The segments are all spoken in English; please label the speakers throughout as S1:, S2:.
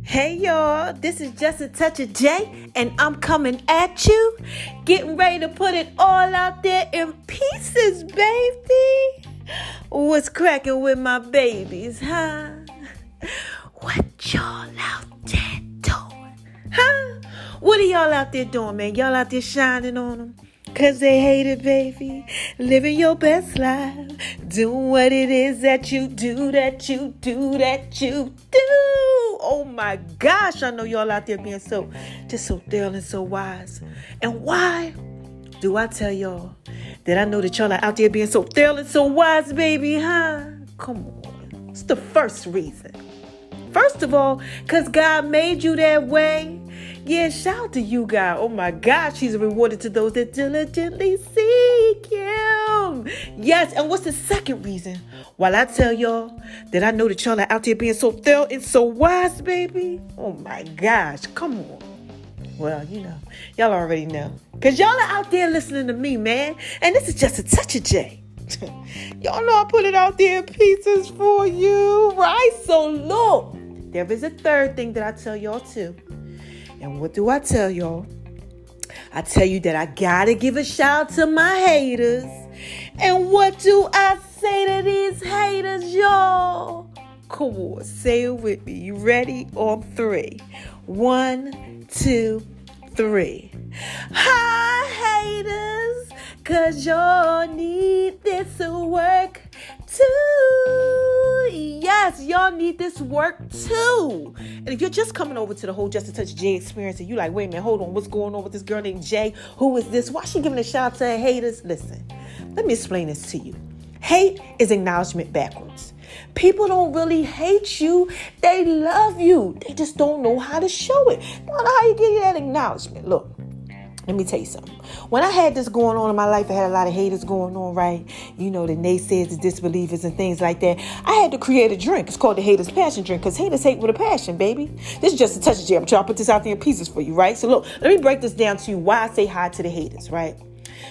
S1: Hey y'all, this is Just a Touch of J, and I'm coming at you, getting ready to put it all out there in pieces, baby. What's cracking with my babies, huh? What y'all out there doing, huh? What are y'all out there doing, man? Y'all out there shining on them? Cause they hate it, baby. Living your best life. Doing what it is that you do, that you do, that you do. Oh my gosh, I know y'all out there being so thorough and so wise. And why do I tell y'all that I know that y'all are out there being so thorough and so wise, baby, huh? Come on. It's the first reason. First of all, because God made you that way. Yeah, shout out to you, God. Oh my gosh, he's rewarded to those that diligently seek him. Yes, and what's the second reason? While I tell y'all that I know that y'all are out there being so thorough and so wise, baby. Oh my gosh, come on. Well, y'all already know. Because y'all are out there listening to me, man. And this is Just a Touch of J. Y'all know I put it out there in pieces for you, right? So look, there is a third thing that I tell y'all too. And what do I tell y'all? I tell you that I gotta give a shout out to my haters. And what do I say to these haters, y'all? Come on, say it with me. You ready? On 3. 1, 2, 3. Hi, haters, cause y'all need this work too. Yes, y'all need this work too. And if you're just coming over to the whole Just a Touch J experience and you like, wait a minute, hold on, what's going on with this girl named J? Who is this? Why is she giving a shout out to her haters? Listen, let me explain this to you. Hate is acknowledgement backwards. People don't really hate you. They love you. They just don't know how to show it. They don't know how you get that acknowledgement. Look, let me tell you something. When I had this going on in my life, I had a lot of haters going on, right? The naysayers, the disbelievers, and things like that. I had to create a drink. It's called the Haters Passion Drink, because haters hate with a passion, baby. This is Just a Touch of Jam. I'm trying to put this out there in pieces for you, right? So look, let me break this down to you why I say hi to the haters, right?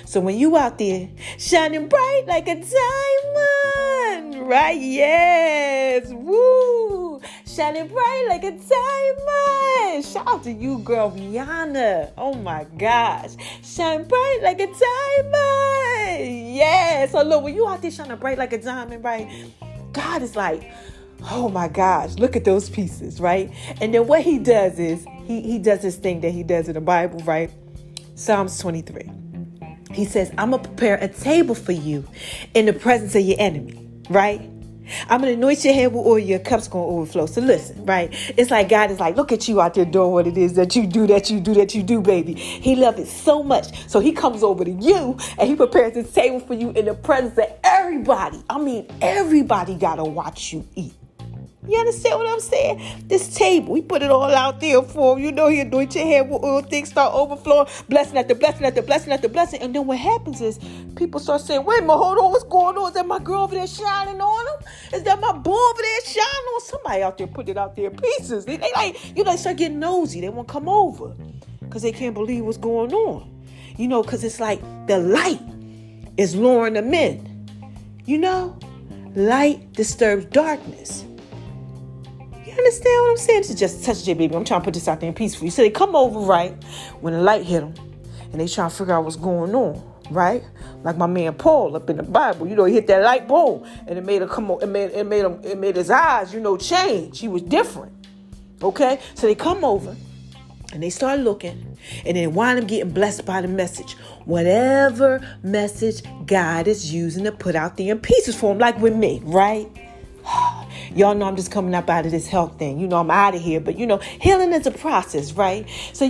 S1: So when you out there shining bright like a diamond, right? Yes, woo! Shining bright like a diamond. Shout out to you, girl, Rihanna. Oh my gosh. Shine bright like a diamond. Yes. So look, when you out there shining bright like a diamond, right? God is like, oh my gosh, look at those pieces, right? And then what he does is, he does this thing that he does in the Bible, right? Psalms 23. He says, I'm going to prepare a table for you in the presence of your enemy, right? I'm going to anoint your head with oil, your cup's going to overflow. So listen, right? It's like God is like, look at you out there doing what it is that you do, baby. He loves it so much. So he comes over to you and he prepares this table for you in the presence of everybody. I mean, everybody got to watch you eat. You understand what I'm saying? This table, we put it all out there for him. He anoint your head with oil, things start overflowing, blessing after blessing after blessing after blessing. And then what happens is people start saying, wait a minute, hold on, what's going on? Is that my girl over there shining on him? Is that my boy over there shining on? Somebody out there put it out there in pieces. They start getting nosy. They won't come over because they can't believe what's going on. Because it's like the light is luring them in. Light disturbs darkness. Understand what I'm saying? This is Just a Touch of J, baby. I'm trying to put this out there in peace for you. So they come over, right, when the light hit them, and they trying to figure out what's going on, right? Like my man Paul up in the Bible, he hit that light bulb, and it made him come on. It made his eyes, change. He was different. Okay, so they come over, and they start looking, and then wind up getting blessed by the message, whatever message God is using to put out there in pieces for him, like with me, right? Y'all know I'm just coming up out of this health thing. I'm out of here. But, healing is a process, right? So,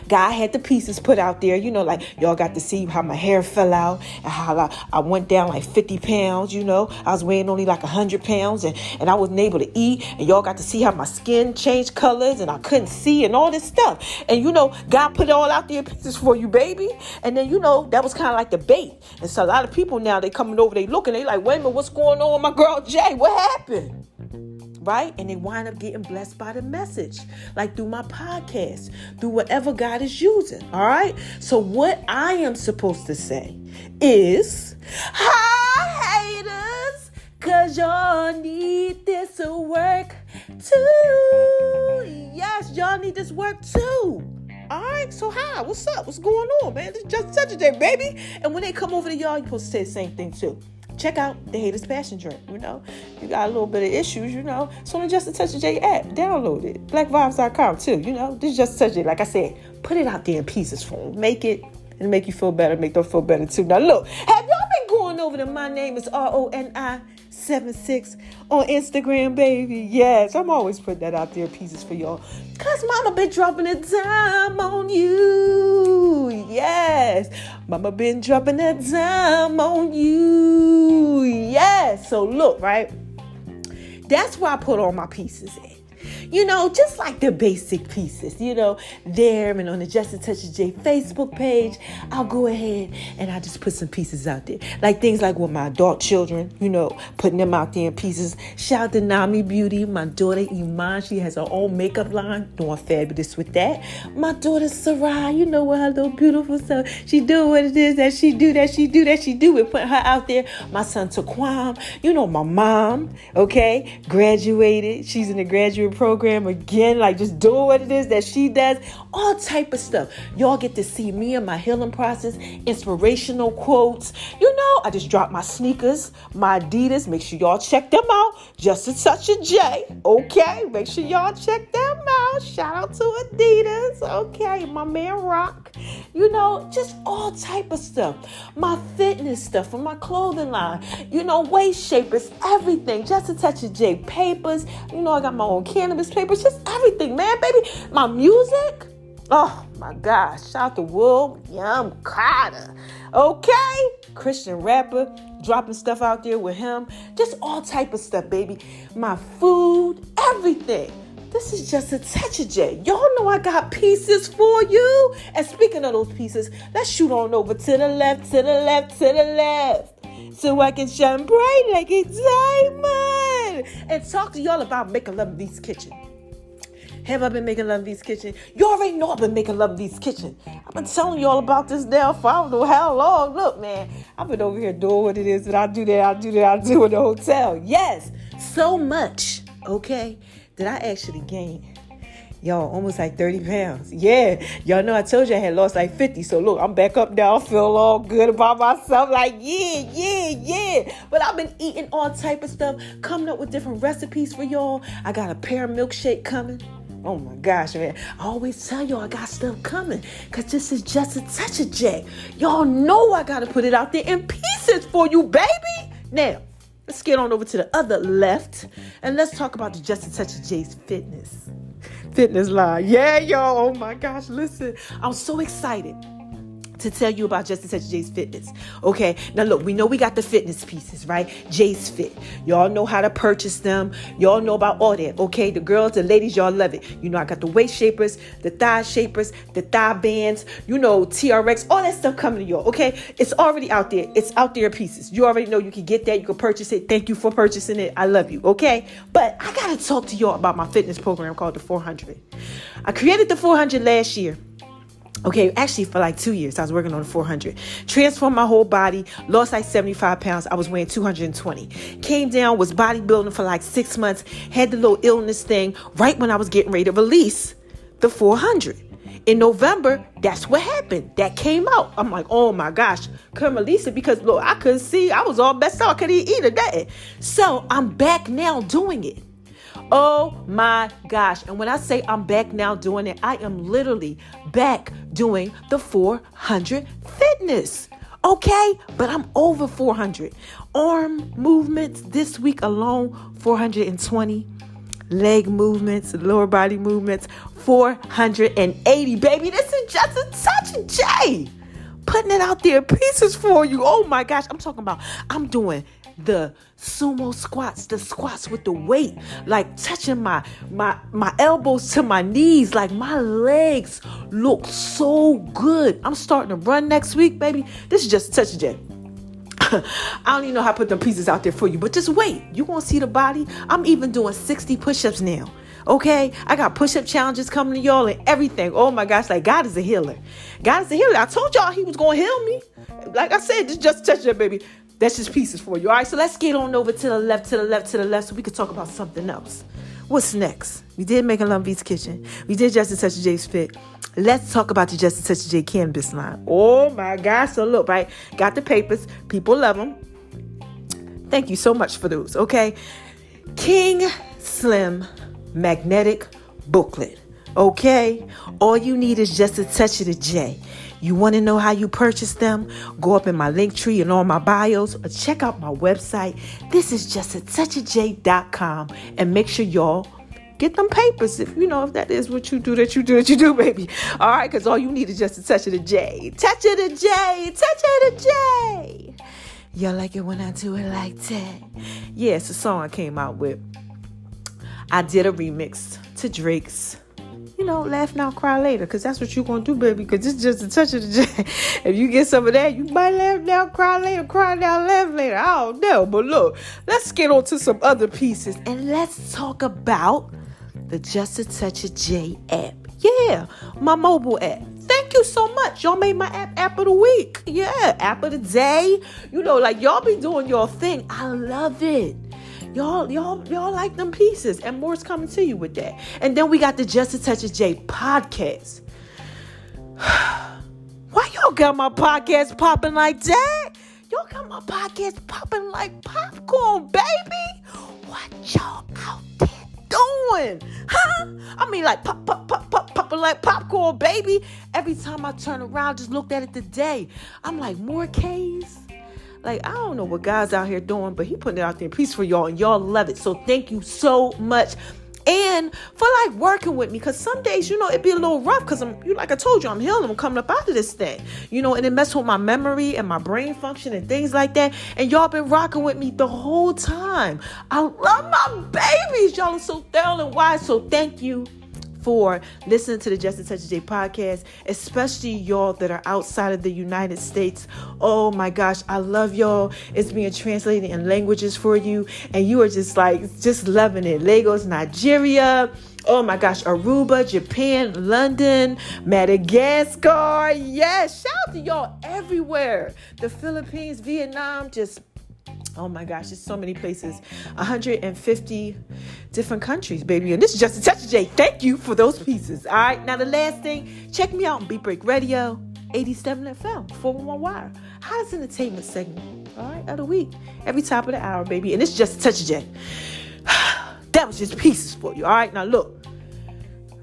S1: God had the pieces put out there. Like y'all got to see how my hair fell out and how I went down like 50 pounds. I was weighing only like 100 pounds and I wasn't able to eat. And y'all got to see how my skin changed colors and I couldn't see and all this stuff. And, God put it all out there in pieces for you, baby. And then, that was kind of like the bait. And so a lot of people now, they coming over, they looking, they like, wait a minute, what's going on with my girl Jay? What happened? Right? And they wind up getting blessed by the message, like through my podcast, through whatever God is using. All right. So what I am supposed to say is, hi haters, cause y'all need too. Yes, y'all need this work too. All right, so hi, what's up? What's going on, man? This is just such a day, baby. And when they come over to y'all, you're supposed to say the same thing too. Check out the Haters Passion Drink, you know. You got a little bit of issues, you know. So on the Just a Touch of J app, download it. BlackVibes.com too, you know. This is Just a Touch of J. Like I said, put it out there in pieces for them. Make it and make you feel better. Make them feel better too. Now look, have y'all been going over to My Name is RONI76 on Instagram, baby? Yes, I'm always putting that out there in pieces for y'all. Cause mama been dropping a dime on you. Yes. Mama been dropping a dime on you. Yes. So look, right? That's where I put all my pieces in. You know, just like the basic pieces, you know, there and on the Just a Touch of J Facebook page, I'll go ahead and I just put some pieces out there. Like things like with my adult children, you know, putting them out there in pieces. Shout out to Nami Beauty, my daughter Iman. She has her own makeup line, doing fabulous with that. My daughter Sarai, you know, with her little beautiful self. She do what it is that she do. We're putting her out there. My son Taquam, you know, my mom, okay, graduated. She's in the graduate program again, like just doing what it is that she does, all type of stuff. Y'all get to see me and my healing process, inspirational quotes. You know, I just dropped my sneakers, my Adidas. Make sure y'all check them out. Just a Touch of J, okay? Make sure y'all check them out. Shout out to Adidas, okay? My man Rock. You know, just all type of stuff. My fitness stuff from my clothing line. You know, waist shapers, everything. Just a Touch of J papers. You know, I got my own cannabis papers, just everything, man, baby. My music, oh my gosh, shout out to William Carter, okay, Christian rapper, dropping stuff out there with him, just all type of stuff, baby. My food, everything. This is Just a Touch of J. Y'all know I got pieces for you. And speaking of those pieces, let's shoot on over to the left, so I can shine bright like a diamond and talk to y'all about making love in Lee's kitchen. Have I been making love in Lee's kitchen? You already know I've been making love in Lee's kitchen. I've been telling y'all about this now for I don't know how long. Look, man, I've been over here doing what it is that I do in the hotel. Yes, so much, okay, that I actually gained. Y'all, almost like 30 pounds. Yeah, y'all know I told you I had lost like 50. So look, I'm back up now. I feel all good about myself. Like, yeah. But I've been eating all type of stuff, coming up with different recipes for y'all. I got a pear milkshake coming. Oh my gosh, man. I always tell y'all I got stuff coming because this is Just a Touch of J. Y'all know I got to put it out there in pieces for you, baby. Now, let's get on over to the other left and let's talk about the Just a Touch of J's fitness line. Yeah, y'all. Oh my gosh. Listen, I'm so excited to tell you about Just a Touch of J's fitness. Okay. Now look, we know we got the fitness pieces, right? J's Fit. Y'all know how to purchase them. Y'all know about all that. Okay. The girls, the ladies, y'all love it. You know, I got the waist shapers, the thigh shapers, the thigh bands, you know, TRX, all that stuff coming to y'all. Okay. It's already out there. It's out there in pieces. You already know you can get that. You can purchase it. Thank you for purchasing it. I love you. Okay. But I got to talk to y'all about my fitness program called the 400. I created the 400 last year. Okay, actually for like 2 years, I was working on the 400. Transformed my whole body, lost like 75 pounds. I was weighing 220. Came down, was bodybuilding for like 6 months, had the little illness thing right when I was getting ready to release the 400. In November, that's what happened. That came out. I'm like, oh my gosh, couldn't release it because look, I couldn't see. I was all messed up. I couldn't eat or nothing. So I'm back now doing it. Oh my gosh. And when I say I'm back now doing it, I am literally back doing the 400 fitness. Okay, but I'm over 400. Arm movements this week alone, 420. Leg movements, lower body movements, 480. Baby, this is Just a Touch of J. Putting it out there, pieces for you. Oh my gosh, I'm talking about, I'm doing the sumo squats, the squats with the weight, like touching my elbows to my knees, like my legs look so good. I'm starting to run next week, baby. This is Just a Touch of J. I don't even know how to put them pieces out there for you, but just wait. You won't see the body. I'm even doing 60 push-ups now. Okay, I got push-up challenges coming to y'all and everything. Oh my gosh, like God is a healer. God is a healer. I told y'all he was going to heal me. Like I said, this is Just a Touch of J, baby. That's just pieces for you. All right, so let's get on over to the left, so we can talk about something else. What's next? We did Making Love Beats Kitchen. We did Just a Touch of J's Fit. Let's talk about the Just a Touch of J cannabis line. Oh my gosh. So look, right? Got the papers. People love them. Thank you so much for those, okay? King Slim Magnetic Booklet, okay? All you need is just a touch of the J. You want to know how you purchase them? Go up in my link tree and all my bios, or check out my website. This is justatouchofj.com, and make sure y'all get them papers if that is what you do, baby. All right, because all you need is just a touch of the J. Touch of the J. Touch of the J. Y'all like it when I do it like that? Yeah, it's a song I came out with. I did a remix to Drake's, Laugh Now, Cry Later, because that's what you're going to do, baby, because it's just a touch of the J. If you get some of that, you might laugh now, cry later, cry now, laugh later. I don't know, but look, let's get on to some other pieces, and let's talk about the Just a Touch of J app. Yeah, my mobile app. Thank you so much. Y'all made my app of the week. Yeah, app of the day. Y'all be doing your thing. I love it. Y'all like them pieces, and more's coming to you with that. And then we got the Just a Touch of J podcast. Why y'all got my podcast popping like that? Y'all got my podcast popping like popcorn, baby. What y'all out there doing? Huh? I mean, like popping like popcorn, baby. Every time I turn around, just looked at it today. I'm like, more K's? Like, I don't know what God's out here doing, but he putting it out there in peace for y'all, and y'all love it. So thank you so much. And for working with me, because some days, it be a little rough, because like I told you, I'm healing, I'm coming up out of this thing, and it messed with my memory and my brain function and things like that. And y'all been rocking with me the whole time. I love my babies. Y'all are so thorough and wise. So thank you for listening to the Just a Touch of J podcast, especially y'all that are outside of the United States. Oh my gosh, I love y'all. It's being translated in languages for you, and you are just loving it. Lagos, Nigeria. Oh my gosh, Aruba, Japan, London, Madagascar. Yes, shout out to y'all everywhere. The Philippines, Vietnam, oh my gosh, there's so many places. 150 different countries, baby. And this is Just a Touch of J. Thank you for those pieces. All right. Now, the last thing, check me out on Beat Break Radio, 87 FM, 411 Wire. Hottest entertainment segment, all right, of the week. Every top of the hour, baby. And it's Just a Touch of J. That was just pieces for you. All right. Now, look.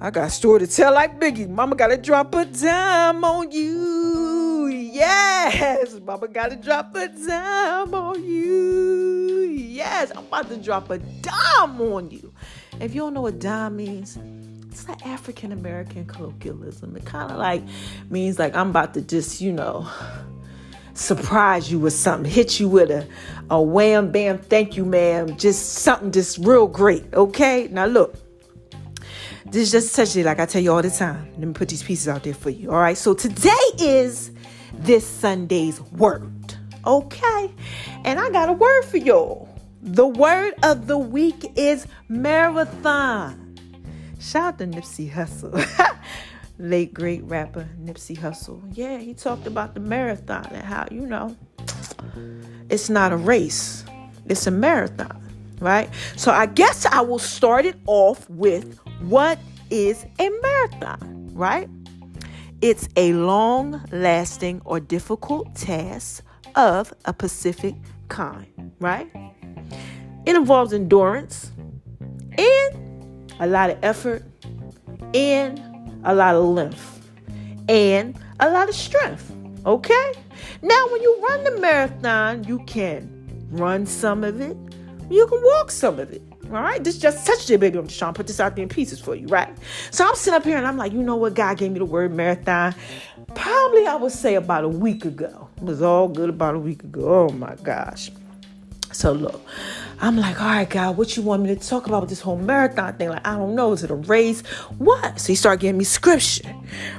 S1: I got a story to tell like Biggie. Mama got to drop a dime on you. Yes. Mama got to drop a dime on you. Yes. I'm about to drop a dime on you. If you don't know what dime means, it's like African American colloquialism. It kind of means I'm about to just, surprise you with something. Hit you with a wham, bam, thank you, ma'am. Just something just real great. Okay. Now look. This is Just a Touch of J, like I tell you all the time. Let me put these pieces out there for you. All right. So today is this Sunday's word. Okay. And I got a word for y'all. The word of the week is marathon. Shout out to Nipsey Hussle. Late great rapper Nipsey Hussle. Yeah, he talked about the marathon and how, it's not a race. It's a marathon. Right? So I guess I will start it off with, what is a marathon, right? It's a long-lasting or difficult task of a specific kind, right? It involves endurance and a lot of effort and a lot of length and a lot of strength, okay? Now, when you run the marathon, you can run some of it, you can walk some of it. All right, this just touched it, baby. I'm just trying to put this out there in pieces for you, right? So I'm sitting up here and I'm like, what? God gave me the word marathon. Probably I would say about a week ago. It was all good about a week ago. Oh my gosh. So So look, I'm like, all right, God, what you want me to talk about with this whole marathon thing? Like, I don't know. Is it a race? What? So he started giving me scripture,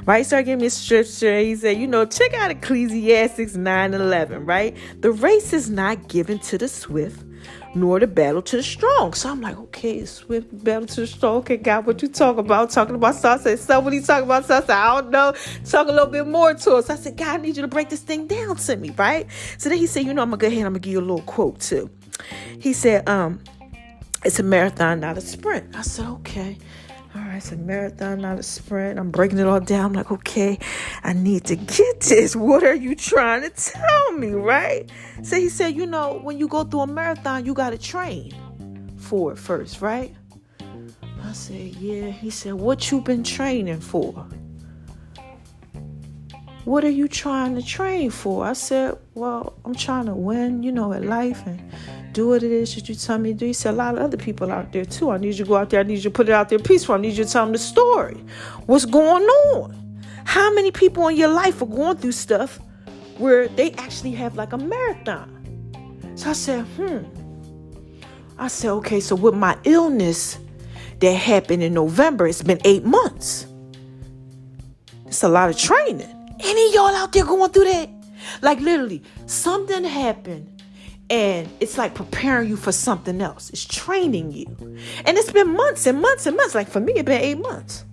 S1: right? He started giving me scripture. He said, check out Ecclesiastes 9:11, right? The race is not given to the swift, nor the battle to the strong. So I'm like, okay, swift battle to the strong. Okay, God, what you talking about? Talking about salsa. Somebody talking about salsa. I don't know. Talk a little bit more to us. I said, God, I need you to break this thing down to me, right? So then he said, I'm going to go ahead and I'm going to give you a little quote too. He said, it's a marathon, not a sprint. I said, okay. All right, it's a marathon, not a sprint. I'm breaking it all down. I'm like, okay, I need to get this. What are you trying to tell me, right? So he said, when you go through a marathon, you got to train for it first, right? I said, yeah. He said, what you been training for? What are you trying to train for? I said, well, I'm trying to win, at life and do what it is that you tell me to do. He said, a lot of other people out there too. I need you to go out there. I need you to put it out there peaceful. I need you to tell them the story. What's going on? How many people in your life are going through stuff where they actually have like a marathon? So I said, I said, okay, so with my illness that happened in November, it's been 8 months. It's a lot of training. Any of y'all out there going through that? Like literally, something happened and it's like preparing you for something else. It's training you. And it's been months and months and months. Like for me, it's been 8 months.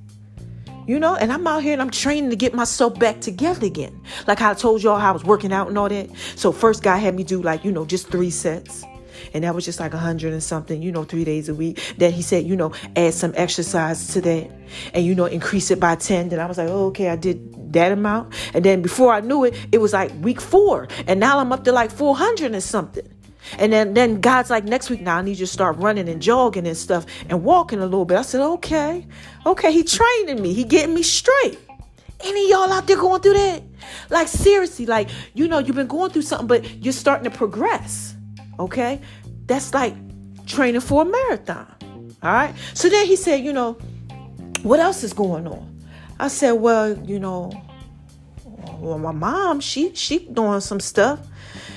S1: And I'm out here and I'm training to get myself back together again. Like how I told y'all how I was working out and all that. So first guy had me do like, just 3 sets. And that was just like 100 and something, 3 days a week. Then he said, add some exercise to that and, increase it by 10. Then I was like, oh, okay, I did that amount. And then before I knew it, it was like week 4. And now I'm up to like 400 and something. And then God's like, next week now I need you to start running and jogging and stuff and walking a little bit. I said, okay, he training me. He getting me straight. Any of y'all out there going through that? Like seriously, like, you've been going through something, but you're starting to progress. Okay. That's like training for a marathon. All right. So then he said, what else is going on? I said, well, my mom, she doing some stuff.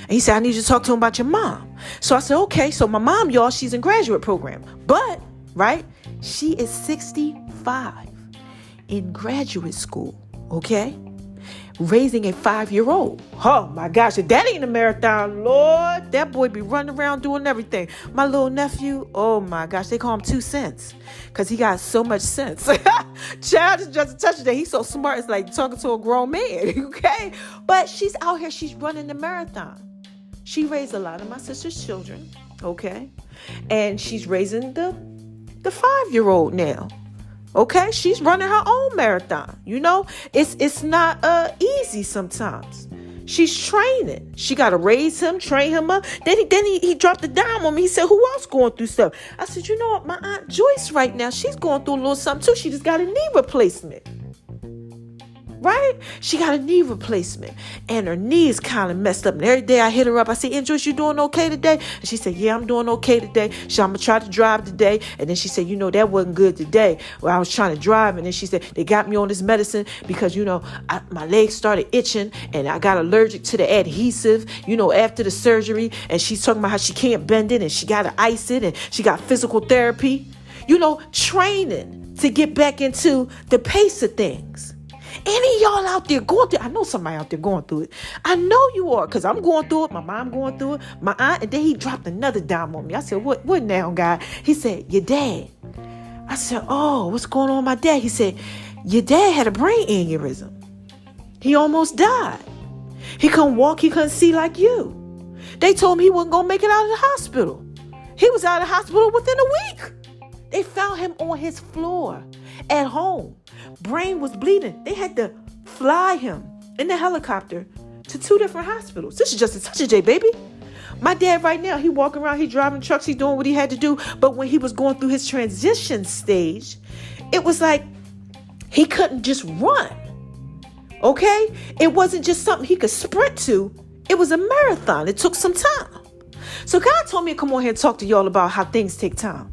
S1: And he said, I need you to talk to him about your mom. So I said, okay. So my mom, y'all, she's in graduate program, but right. She is 65 in graduate school. Okay. Raising a 5-year-old. Oh my gosh, if that ain't a marathon, Lord, that boy be running around doing everything. My little nephew, oh my gosh, they call him 2 cents because he got so much sense. Child is just a touch that. He's so smart. It's like talking to a grown man. Okay. But she's out here. She's running the marathon. She raised a lot of my sister's children. Okay. And she's raising the 5-year-old now. Okay, she's running her own marathon. It's not easy sometimes. She's training. She got to raise him, train him up. Then he dropped the dime on me. He said, who else going through stuff? I said, you know what? My Aunt Joyce right now, she's going through a little something too. She just got a knee replacement. Right? She got a knee replacement and her knee is kind of messed up. And every day I hit her up. I say, Joyce, you doing okay today? And she said, yeah, I'm doing okay today. So I'm going to try to drive today. And then she said, that wasn't good today. Well, I was trying to drive. And then she said, they got me on this medicine because, my legs started itching and I got allergic to the adhesive, after the surgery. And she's talking about how she can't bend it and she got to ice it and she got physical therapy, training to get back into the pace of things. Any of y'all out there going through, I know somebody out there going through it. I know you are, because I'm going through it. My mom going through it. My aunt, and then he dropped another dime on me. I said, what now, guy? He said, your dad. I said, oh, what's going on with my dad? He said, your dad had a brain aneurysm. He almost died. He couldn't walk. He couldn't see like you. They told him he wasn't going to make it out of the hospital. He was out of the hospital within a week. They found him on his floor at home. Brain was bleeding. They had to fly him in the helicopter to 2 different hospitals. This is just a touch of J, baby. My dad right now, he walking around, he driving trucks, he doing what he had to do. But when he was going through his transition stage, it was like he couldn't just run. Okay? It wasn't just something he could sprint to. It was a marathon. It took some time. So God told me to come on here and talk to y'all about how things take time.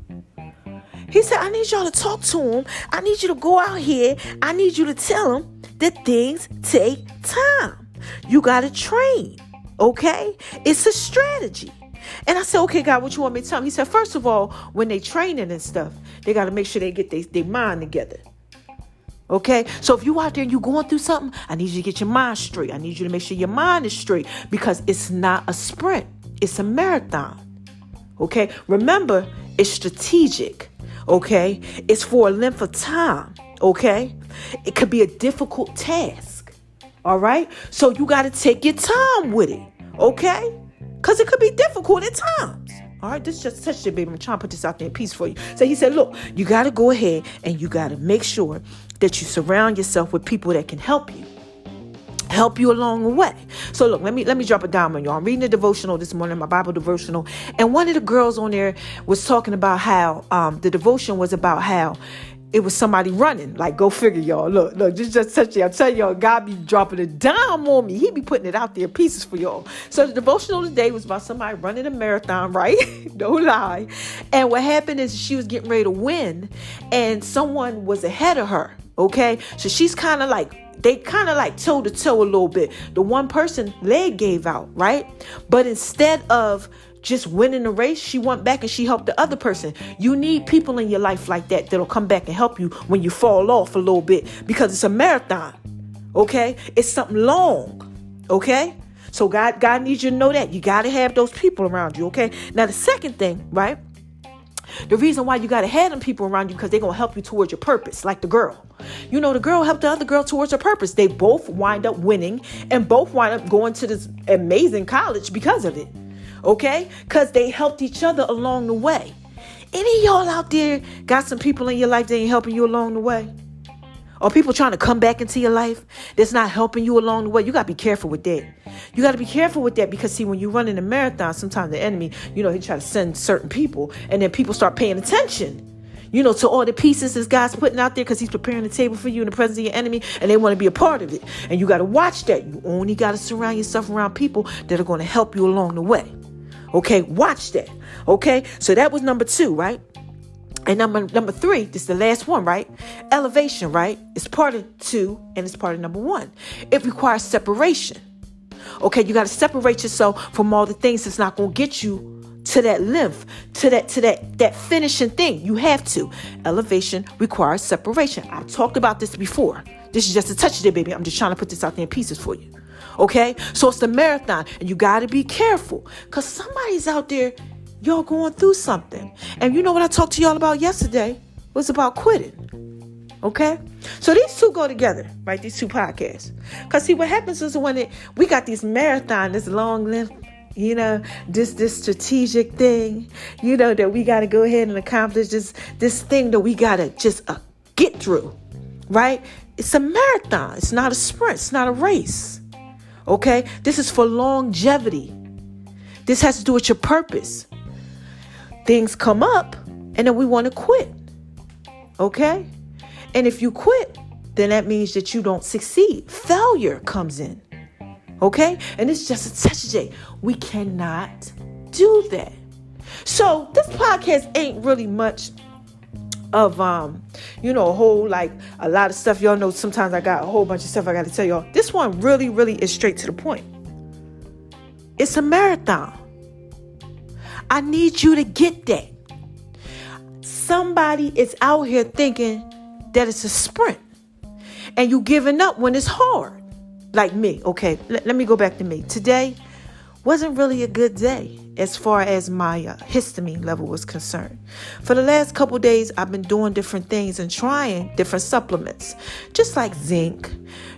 S1: He said, I need y'all to talk to him. I need you to go out here. I need you to tell him that things take time. You got to train. Okay? It's a strategy. And I said, okay, God, what you want me to tell them? He said, first of all, when they training and stuff, they got to make sure they get their mind together. Okay, so if you out there and you going through something, I need you to get your mind straight. I need you to make sure your mind is straight, because it's not a sprint. It's a marathon. Okay, remember, it's strategic. Okay, it's for a length of time. Okay, it could be a difficult task. All right, so you got to take your time with it. Okay, because it could be difficult at times. All right, this just touched it, baby. I'm trying to put this out there in peace for you. So he said, look, you got to go ahead and you got to make sure that you surround yourself with people that can help you along the way. So look, let me drop a dime on y'all. I'm reading a devotional this morning, my Bible devotional, and one of the girls on there was talking about how the devotion was about how it was somebody running. Like, go figure, y'all. Look, this just touched you. I'm telling y'all, God be dropping a dime on me. He be putting it out there, pieces for y'all. So the devotional today was about somebody running a marathon, right? No lie. And what happened is she was getting ready to win, and someone was ahead of her. Okay, so she's kind of like, they kind of like toe to toe a little bit. The one person leg gave out, right? But instead of just winning the race, she went back and she helped the other person. You need people in your life like that that'll come back and help you when you fall off a little bit, because it's a marathon. Okay, it's something long. Okay, so God needs you to know that you got to have those people around you. Okay, now the second thing, right? The reason why you got to have them people around you, because they're going to help you towards your purpose. Like the girl, the girl helped the other girl towards her purpose. They both wind up winning and both wind up going to this amazing college because of it. Okay, because they helped each other along the way. Any of y'all out there got some people in your life that ain't helping you along the way? Or people trying to come back into your life that's not helping you along the way? You got to be careful with that. You got to be careful with that, because see, when you run in a marathon, sometimes the enemy, he try to send certain people, and then people start paying attention, to all the pieces this guy's putting out there, because he's preparing the table for you in the presence of your enemy, and they want to be a part of it. And you got to watch that. You only got to surround yourself around people that are going to help you along the way. Okay, watch that. Okay, so that was number 2, right? And number 3, this is the last one, right? Elevation, right? It's part of 2 and it's part of number 1. It requires separation. Okay, you got to separate yourself from all the things that's not going to get you to that length, to that finishing thing. You have to. Elevation requires separation. I talked about this before. This is just a touch there, baby. I'm just trying to put this out there in pieces for you. Okay, so it's the marathon, and you got to be careful, because somebody's out there, y'all going through something. And you know what I talked to y'all about yesterday was about quitting. Okay, so these two go together, right? These two podcasts. Because see, what happens is when we got these marathon, this long length, this strategic thing, that we got to go ahead and accomplish this thing that we got to just get through, right? It's a marathon. It's not a sprint. It's not a race. Okay, this is for longevity. This has to do with your purpose. Things come up and then we want to quit. Okay, and if you quit, then that means that you don't succeed. Failure comes in. Okay, and it's just a touch day. We cannot do that. So this podcast ain't really much of a whole, like, a lot of stuff. Y'all know sometimes I got a whole bunch of stuff I got to tell y'all. This one really is straight to the point. It's a marathon. I need you to get that. Somebody is out here thinking that it's a sprint, and you giving up when it's hard, like me. Okay, let me go back to me. Today wasn't really a good day as far as my histamine level was concerned. For the last couple days, I've been doing different things and trying different supplements, just like zinc,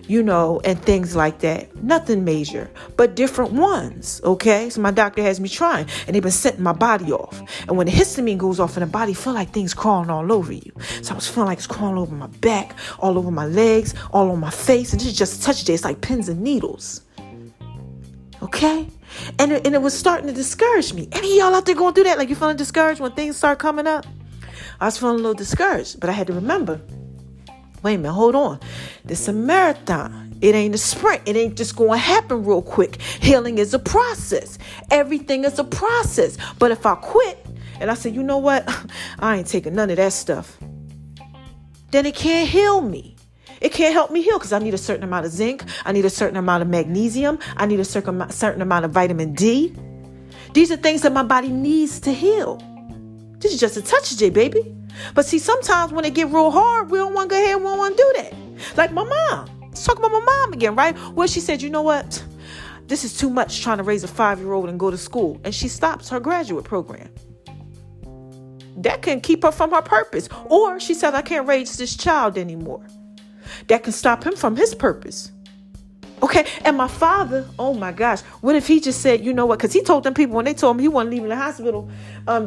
S1: and things like that. Nothing major, but different ones. Okay, so my doctor has me trying, and they've been setting my body off. And when the histamine goes off in the body, feel like things crawling all over you. So I was feeling like it's crawling over my back, all over my legs, all on my face, and this is just a touch day. It's like pins and needles. Okay, and it was starting to discourage me. Any of y'all out there going through that? Like, you feeling discouraged when things start coming up? I was feeling a little discouraged, but I had to remember, wait a minute, hold on. This is a marathon. It ain't a sprint. It ain't just going to happen real quick. Healing is a process. Everything is a process. But if I quit and I say, you know what? I ain't taking none of that stuff, then it can't heal me. It can't help me heal, because I need a certain amount of zinc. I need a certain amount of magnesium. I need a certain amount of vitamin D. These are things that my body needs to heal. This is just a touch of J, baby. But see, sometimes when it get real hard, we don't want to go ahead and we don't want to do that. Like my mom. Let's talk about my mom again, right? Well, she said, you know what? This is too much trying to raise a 5-year-old and go to school. And she stops her graduate program. That can keep her from her purpose. Or she said, I can't raise this child anymore. That can stop him from his purpose. Okay, and my father, oh my gosh, what if he just said, you know what, because he told them people when they told him he wasn't leaving the hospital,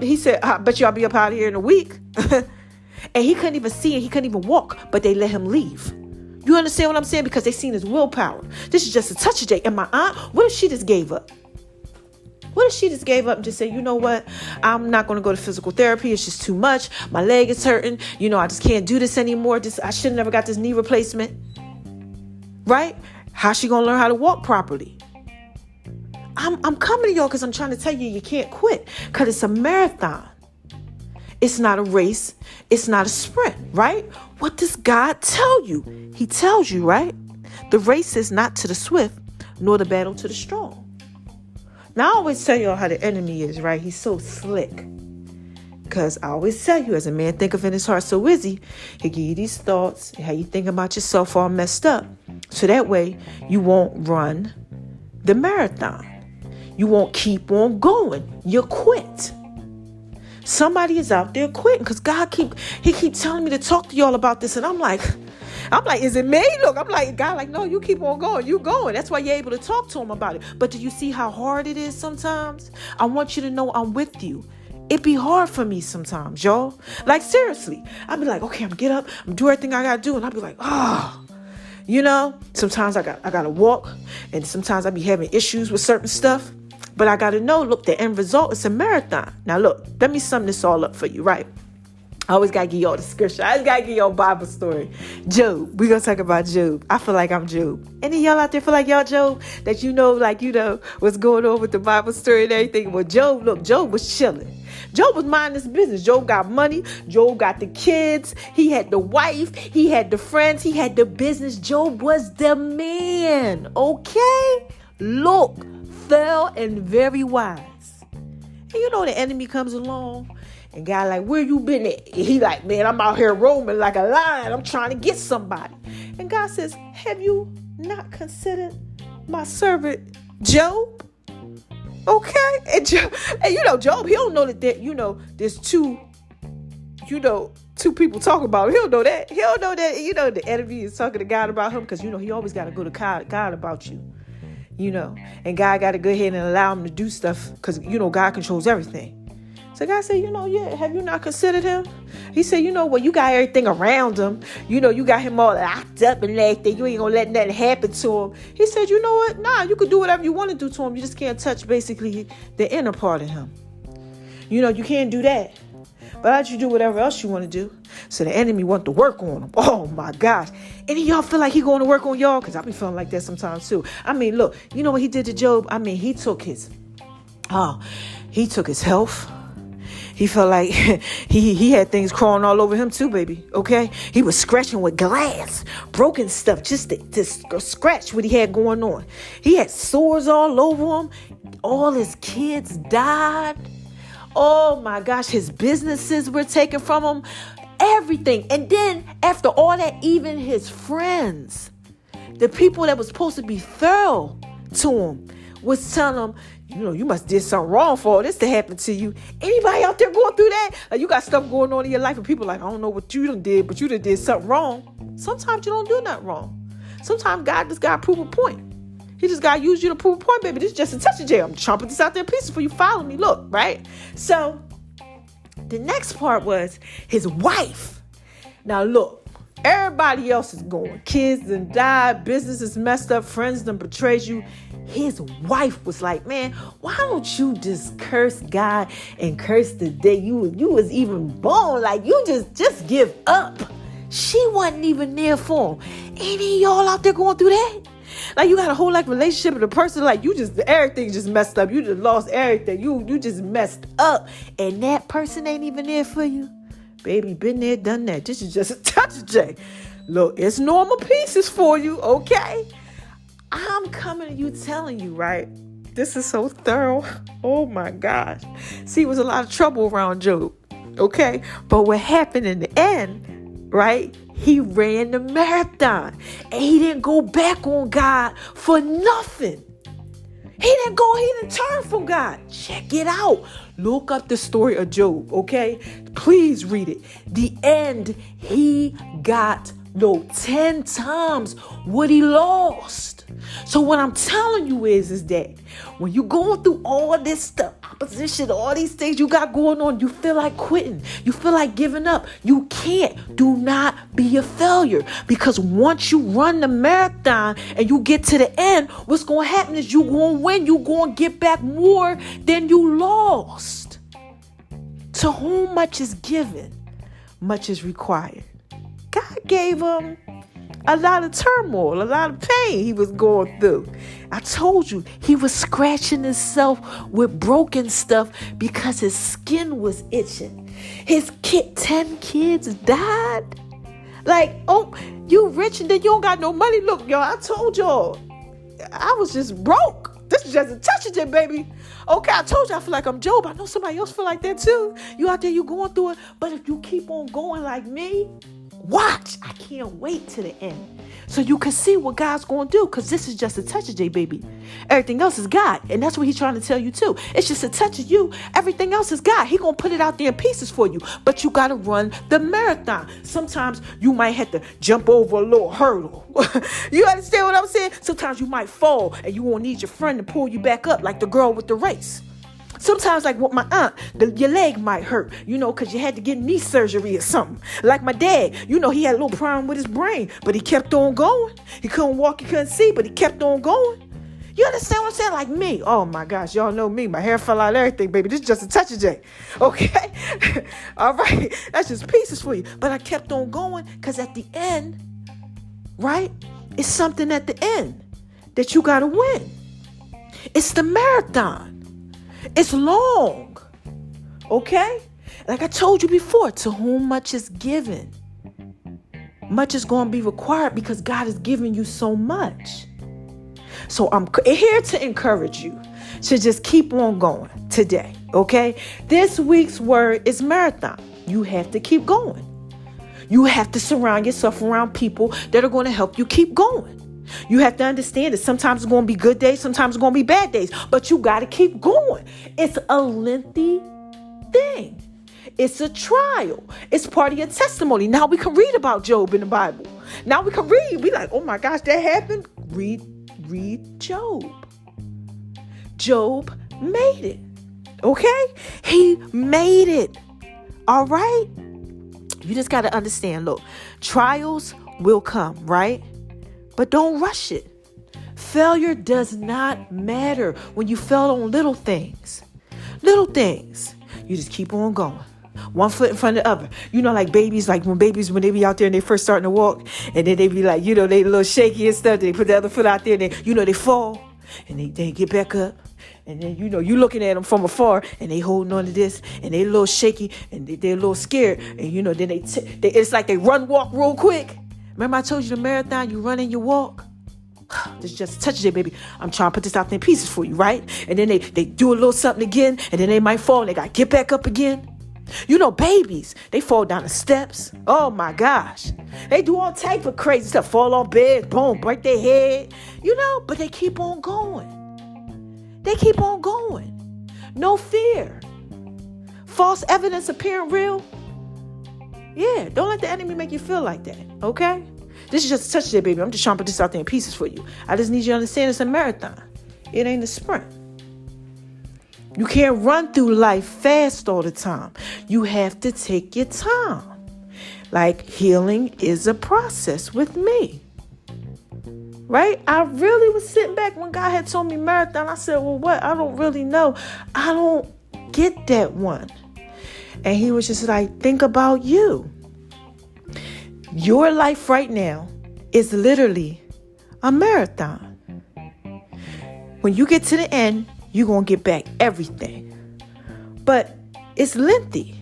S1: he said, I bet you I'll be up out of here in a week. And he couldn't even see and he couldn't even walk, but they let him leave. You understand what I'm saying? Because they seen his willpower. This is just a touch of J. And my aunt, what if she just gave up? What if she just gave up and just said, you know what, I'm not going to go to physical therapy. It's just too much. My leg is hurting. You know, I just can't do this anymore. I should have never got this knee replacement. Right? How's she going to learn how to walk properly? I'm coming to y'all because I'm trying to tell you can't quit because it's a marathon. It's not a race. It's not a sprint, right? What does God tell you? He tells you, right? The race is not to the swift, nor the battle to the strong. Now, I always tell y'all how the enemy is, right? He's so slick. Because I always tell you, as a man thinketh in his heart, so is he. He'll give you these thoughts, how you think about yourself all messed up. So that way, you won't run the marathon. You won't keep on going. You'll quit. Somebody is out there quitting because he keep telling me to talk to y'all about this. And I'm like, is it me? Look, I'm like, God, like, no, you keep on going. You going. That's why you're able to talk to him about it. But do you see how hard it is sometimes? I want you to know I'm with you. It be hard for me sometimes, y'all. Like, seriously. I'll be like, okay, I'm get up. I'm do everything I got to do. And I'll be like, you know, sometimes I got to walk. And sometimes I be having issues with certain stuff. But I got to know, look, the end result is a marathon. Now, look, let me sum this all up for you, right? I always got to give y'all the scripture. I always got to give y'all a Bible story. Job. We're going to talk about Job. I feel like I'm Job. Any of y'all out there feel like y'all Job? That you know, like, you know, what's going on with the Bible story and everything. Well, Job was chilling. Job was minding his business. Job got money. Job got the kids. He had the wife. He had the friends. He had the business. Job was the man. Okay? Look, fell and very wise. And you know the enemy comes along and God like, where you been at? And he like, man, I'm out here roaming like a lion. I'm trying to get somebody. And God says, have you not considered my servant Job? Okay? And you know, Job, he don't know that you know, there's two people talking about him. He don't know that. He don't know that, you know, the enemy is talking to God about him because, you know, he always got to go to God about you. You know, and God got to go ahead and allow him to do stuff because, you know, God controls everything. So God said, you know, yeah, have you not considered him? He said, you know, well, you got everything around him. You know, you got him all locked up and everything. You ain't going to let nothing happen to him. He said, you know what? Nah, you could do whatever you want to do to him. You just can't touch basically the inner part of him. You know, you can't do that. But how'd you do whatever else you want to do? So the enemy want to work on him. Oh my gosh. Any of y'all feel like he going to work on y'all? Because I be feeling like that sometimes too. I mean, look, you know what he did to Job? I mean, he took his health. He felt like he had things crawling all over him too, baby. Okay? He was scratching with glass, broken stuff, just to scratch what he had going on. He had sores all over him. All his kids died. Oh my gosh, his businesses were taken from him. Everything. And then after all that, even his friends, the people that was supposed to be thorough to him, was telling him, you know, you must did something wrong for all this to happen to you. Anybody out there going through that? Like, you got stuff going on in your life and people like, I don't know what you done did, but you done did something wrong. Sometimes you don't do nothing wrong. Sometimes God just got to prove a point. He just got to use you to prove a point, baby. This is just a touch of jail. I'm chomping this out there in pieces for you. Follow me. Look, right? So the next part was his wife. Now, look, everybody else is going. Kids done died. Business is messed up. Friends done betrayed you. His wife was like, man, why don't you just curse God and curse the day you was even born? Like, you just give up. She wasn't even there for him. Any of y'all out there going through that? Like, you got a whole like relationship with a person, like everything just messed up. You just lost everything. You just messed up. And that person ain't even there for you. Baby, been there, done that. This is just a touch of J. Look, it's normal pieces for you, okay? I'm coming to you telling you, right? This is so thorough. Oh my gosh. See, it was a lot of trouble around Job. Okay. But what happened in the end, right? He ran the marathon and he didn't go back on God for nothing. He didn't turn from God. Check it out. Look up the story of Job, okay? Please read it. The end, he got 10 times what he lost. So what I'm telling you is that when you're going through all this stuff, opposition, all these things you got going on, you feel like quitting. You feel like giving up. You can't. Do not be a failure. Because once you run the marathon and you get to the end, what's going to happen is you're going to win. You're going to get back more than you lost. To whom much is given, much is required. God gave him a lot of turmoil, a lot of pain he was going through. I told you, he was scratching himself with broken stuff because his skin was itching. His 10 kids died. Like, oh, you rich and then you don't got no money. Look, y'all, I told y'all, I was just broke. This is just a touch of it, baby. Okay, I told you I feel like I'm Job. I know somebody else feel like that too. You out there, you going through it. But if you keep on going like me, watch. I can't wait to the end. So you can see what God's going to do. Because this is just a touch of J, baby. Everything else is God. And that's what he's trying to tell you too. It's just a touch of you. Everything else is God. He going to put it out there in pieces for you. But you got to run the marathon. Sometimes you might have to jump over a little hurdle. You understand what I'm saying? Sometimes you might fall and you won't need your friend to pull you back up like the girl with the race. Sometimes, like with my aunt, your leg might hurt, because you had to get knee surgery or something. Like my dad, he had a little problem with his brain, but he kept on going. He couldn't walk, he couldn't see, but he kept on going. You understand what I'm saying? Like me. Oh my gosh, y'all know me. My hair fell out, everything, baby. This is just a touch of J. Okay? All right? That's just pieces for you. But I kept on going because at the end, right? It's something at the end that you got to win. It's the marathon. It's long, okay? Like I told you before, to whom much is given, much is going to be required because God has given you so much. So I'm here to encourage you to just keep on going today, okay? This week's word is marathon. You have to keep going. You have to surround yourself around people that are going to help you keep going. You have to understand that sometimes it's going to be good days, sometimes it's going to be bad days, but you got to keep going. It's a lengthy thing. It's a trial. It's part of your testimony. Now we can read about Job in the Bible. Now we can read. We like, oh my gosh, that happened. Read Job. Job made it. Okay? He made it. All right? You just got to understand, look, trials will come, right? But don't rush it. Failure does not matter when you fail on little things. Little things. You just keep on going. One foot in front of the other. Like babies, like when they be out there and they first starting to walk, and then they be like, they a little shaky and stuff. They put the other foot out there and they fall and they get back up. And then, you looking at them from afar and they holding on to this and they a little shaky and they're a little scared. And, then it's like they walk real quick. Remember I told you the marathon, you run and you walk? This is just a touch of it, baby. I'm trying to put this out there in pieces for you, right? And then they do a little something again, and then they might fall, and they got to get back up again. Babies, they fall down the steps. Oh, my gosh. They do all type of crazy stuff. Fall off beds, boom, break their head. But they keep on going. They keep on going. No fear. False evidence appearing real. Yeah, don't let the enemy make you feel like that, okay? This is just a touch of it, baby. I'm just trying to put this out there in pieces for you. I just need you to understand it's a marathon. It ain't a sprint. You can't run through life fast all the time. You have to take your time. Like healing is a process with me. Right? I really was sitting back when God had told me marathon. I said, well, what? I don't really know. I don't get that one. And he was just like, think about you. Your life right now is literally a marathon. When you get to the end, you're going to get back everything. But it's lengthy.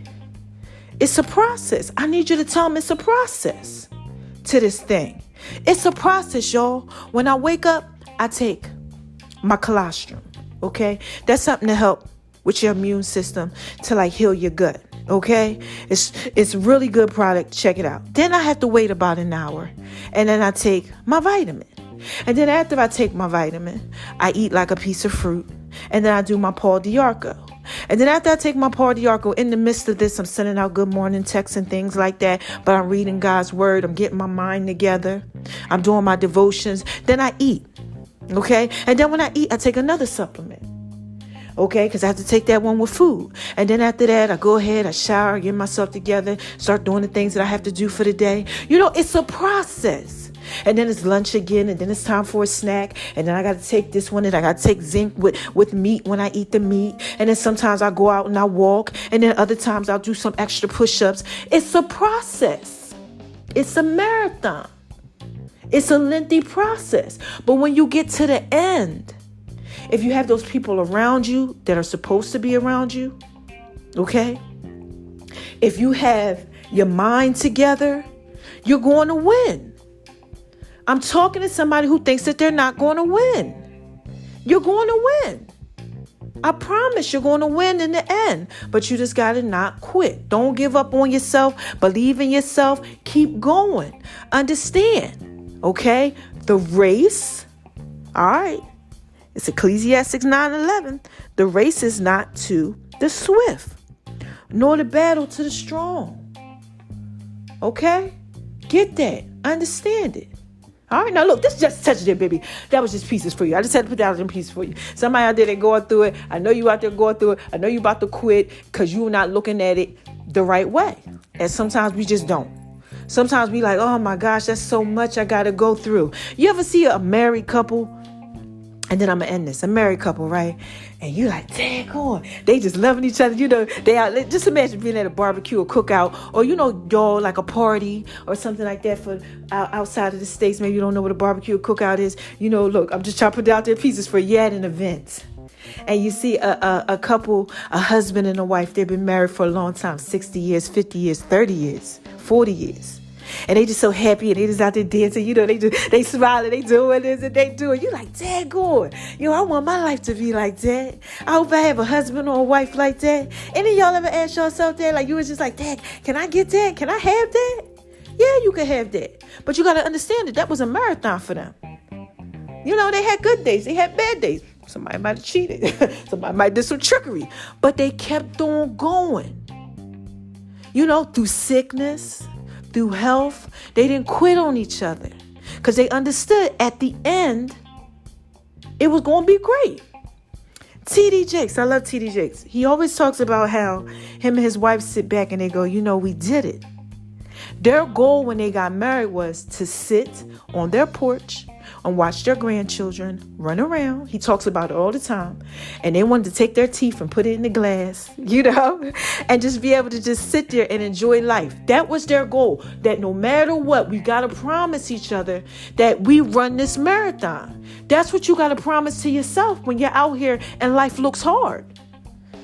S1: It's a process. I need you to tell them it's a process to this thing. It's a process, y'all. When I wake up, I take my colostrum. Okay? That's something to help with your immune system to like heal your gut. Okay? It's really good product. Check it out. Then I have to wait about an hour. And then I take my vitamin. And then after I take my vitamin, I eat like a piece of fruit. And then I do my Paul Diarco. And then after I take my Paul Diarco, in the midst of this, I'm sending out good morning texts and things like that. But I'm reading God's word. I'm getting my mind together. I'm doing my devotions. Then I eat. Okay? And then when I eat, I take another supplement. Okay? Because I have to take that one with food. And then after that, I go ahead, I shower, get myself together, start doing the things that I have to do for the day. You know, it's a process. And then it's lunch again, and then it's time for a snack. And then I got to take this one, and I got to take zinc with meat when I eat the meat. And then sometimes I go out and I walk. And then other times I'll do some extra push-ups. It's a process. It's a marathon. It's a lengthy process. But when you get to the end, if you have those people around you that are supposed to be around you, okay? If you have your mind together, you're going to win. I'm talking to somebody who thinks that they're not going to win. You're going to win. I promise you're going to win in the end. But you just got to not quit. Don't give up on yourself. Believe in yourself. Keep going. Understand, okay? The race, all right, it's Ecclesiastes 9:11. The race is not to the swift, nor the battle to the strong. Okay? Get that. Understand it. All right, now look, this is just touch it, baby. That was just pieces for you. I just had to put that in pieces for you. Somebody out there that going through it. I know you out there going through it. I know you about to quit because you're not looking at it the right way. And sometimes we just don't. Sometimes we like, oh my gosh, that's so much I got to go through. You ever see a married couple? And then I'm going to end this. A married couple, right? And you're like, dang on. They just loving each other. You know, just imagine being at a barbecue or cookout or, you know, y'all like a party or something like that for outside of the States. Maybe you don't know what a barbecue or cookout is. You know, look, I'm just trying to put out there pieces for you at an event. And you see a couple, a husband and a wife, they've been married for a long time, 60 years, 50 years, 30 years, 40 years. And they just so happy and they just out there dancing. You know, they smiling, they doing this and they doing. You like, dang good. Yo, I want my life to be like that. I hope I have a husband or a wife like that. Any of y'all ever asked yourself that? Like you was just like, dang, can I get that? Can I have that? Yeah, you can have that. But you got to understand that was a marathon for them. You know, they had good days. They had bad days. Somebody might have cheated. Somebody might do some trickery. But they kept on going. You know, through sickness, through health, they didn't quit on each other because they understood at the end it was going to be great. T.D. Jakes, I love T.D. Jakes. He always talks about how him and his wife sit back and they go, you know, we did it. Their goal when they got married was to sit on their porch and watch their grandchildren run around. He talks about it all the time. And they wanted to take their teeth and put it in the glass, you know, and just be able to just sit there and enjoy life. That was their goal, that no matter what, we got to promise each other that we run this marathon. That's what you got to promise to yourself when you're out here and life looks hard.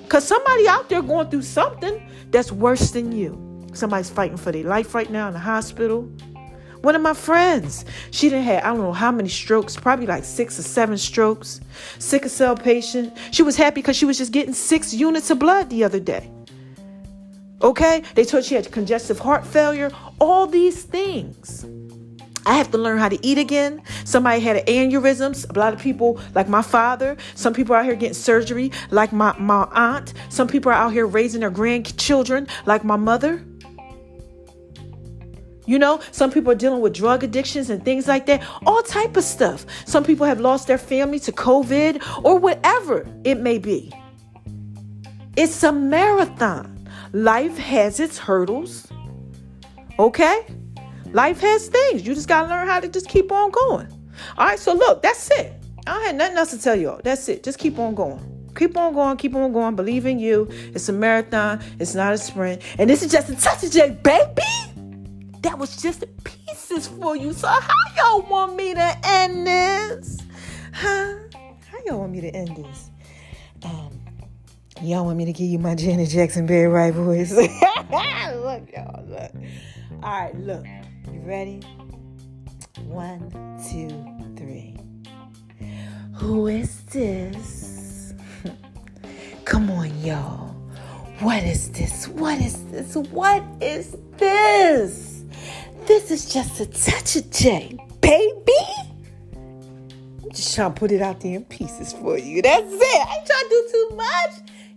S1: Because somebody out there going through something that's worse than you. Somebody's fighting for their life right now in the hospital. One of my friends, she done had, I don't know how many strokes, probably like 6 or 7 strokes, sickle cell patient. She was happy because she was just getting 6 units of blood the other day. Okay? They told she had congestive heart failure, all these things. I have to learn how to eat again. Somebody had an aneurysm. A lot of people, like my father. Some people are out here getting surgery, like my aunt. Some people are out here raising their grandchildren, like my mother. You know, some people are dealing with drug addictions and things like that. All type of stuff. Some people have lost their family to COVID or whatever it may be. It's a marathon. Life has its hurdles. Okay? Life has things. You just got to learn how to just keep on going. All right, so look, that's it. I don't have nothing else to tell y'all. That's it. Just keep on going. Keep on going. Keep on going. Believe in you. It's a marathon. It's not a sprint. And this is just a touch of J, baby. That was just pieces for you. So how y'all want me to end this? Huh? How y'all want me to end this? Y'all want me to give you my Janet Jackson Barry White voice? Look, y'all, look. All right, look. You ready? 1, 2, 3. Who is this? Come on, y'all. What is this? What is this? What is this? This is just a touch of J, baby. I'm just trying to put it out there in pieces for you. That's it. I ain't trying to do too much.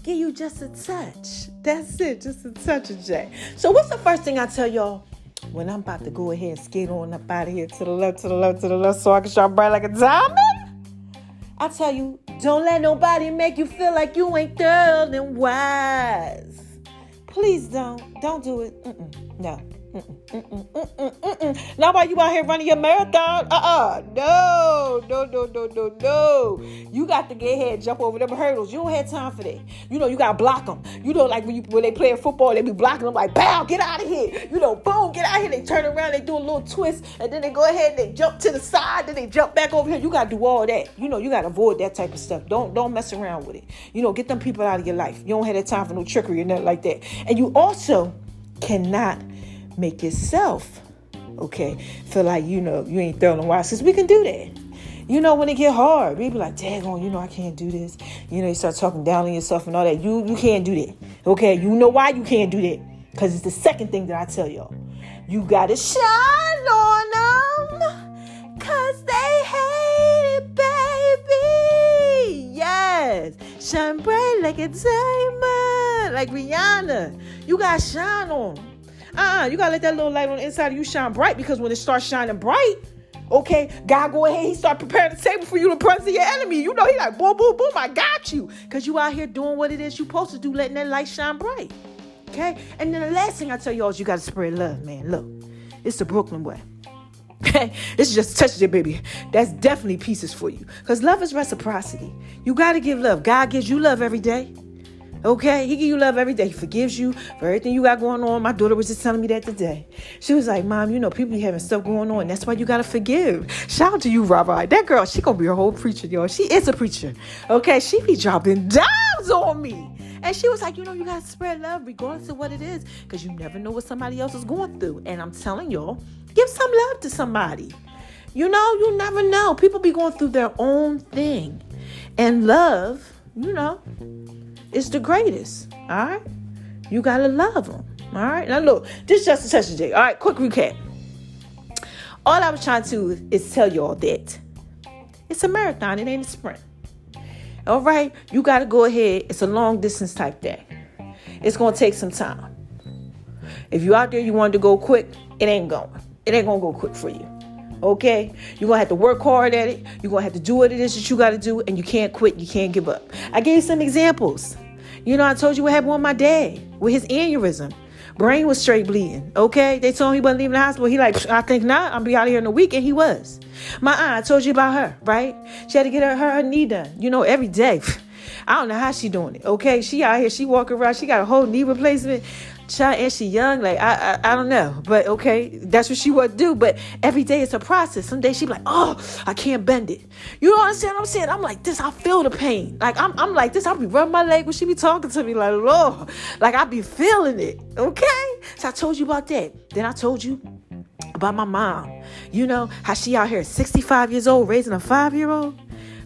S1: Give you just a touch. That's it. Just a touch of J. So what's the first thing I tell y'all when I'm about to go ahead and skate on up out of here to the left, to the left, to the left so I can shine bright like a diamond? I tell you, don't let nobody make you feel like you ain't thorough and wise. Please don't. Don't do it. No. Not while you out here running your marathon. No. You got to get ahead and jump over them hurdles. You don't have time for that. You got to block them. Like when they play football, they be blocking them like, pow, get out of here. Boom, get out of here. They turn around, they do a little twist, and then they go ahead and they jump to the side, then they jump back over here. You got to do all that. You got to avoid that type of stuff. Don't mess around with it. Get them people out of your life. You don't have that time for no trickery or nothing like that. And you also cannot make yourself, feel like, you ain't throwing wise. Because we can do that. When it get hard, we be like, daggone, I can't do this. You start talking down on yourself and all that. You can't do that. Okay? You know why you can't do that? Because it's the second thing that I tell y'all. You got to shine on them. Because they hate it, baby. Yes. Shine bright like a diamond. Like Rihanna. You got to shine on them. You got to let that little light on the inside of you shine bright, because when it starts shining bright, God go ahead, he start preparing the table for you in the presence of your enemy. He like, boom, boom, boom, I got you. Because you out here doing what it is you supposed to do, letting that light shine bright. Okay? And then the last thing I tell y'all is you got to spread love, man. Look, it's the Brooklyn way. Okay? It's just a touch of it, baby. That's definitely pieces for you. Because love is reciprocity. You got to give love. God gives you love every day. Okay, he give you love every day. He forgives you for everything you got going on. My daughter was just telling me that today. She was like, Mom, people be having stuff going on. That's why you got to forgive. Shout out to you, Rabbi. That girl, she going to be a whole preacher, y'all. She is a preacher. Okay, she be dropping dimes on me. And she was like, you got to spread love regardless of what it is, because you never know what somebody else is going through. And I'm telling y'all, give some love to somebody. You never know. People be going through their own thing. And love, it's the greatest. All right. You got to love them. All right. Now, look, this is just a touch of J. All right. Quick recap. All I was trying to do is tell y'all that it's a marathon. It ain't a sprint. All right. You got to go ahead. It's a long distance type thing. It's going to take some time. If you out there, you wanted to go quick, it ain't going. It ain't going to go quick for you. Okay, you're going to have to work hard at it. You're going to have to do what it is that you got to do, and you can't quit. You can't give up. I gave you some examples. I told you what happened with my dad with his aneurysm. Brain was straight bleeding. Okay, they told him he wasn't leaving the hospital. He like, I think not. I'll be out of here in a week, and he was. My aunt, I told you about her, right? She had to get her knee done, every day. I don't know how she doing it. Okay, she out here, she walking around, she got a whole knee replacement. Child, and she young, like I don't know, but okay, that's what she would do. But every day it's a process. Some days she be like, oh, I can't bend it. You know what I'm saying? I'm like this. I feel the pain. Like I'm like this. I'll be rubbing my leg when she be talking to me, like Lord, like I be feeling it. Okay, so I told you about that. Then I told you about my mom. How she out here, 65 years old, raising a 5-year-old.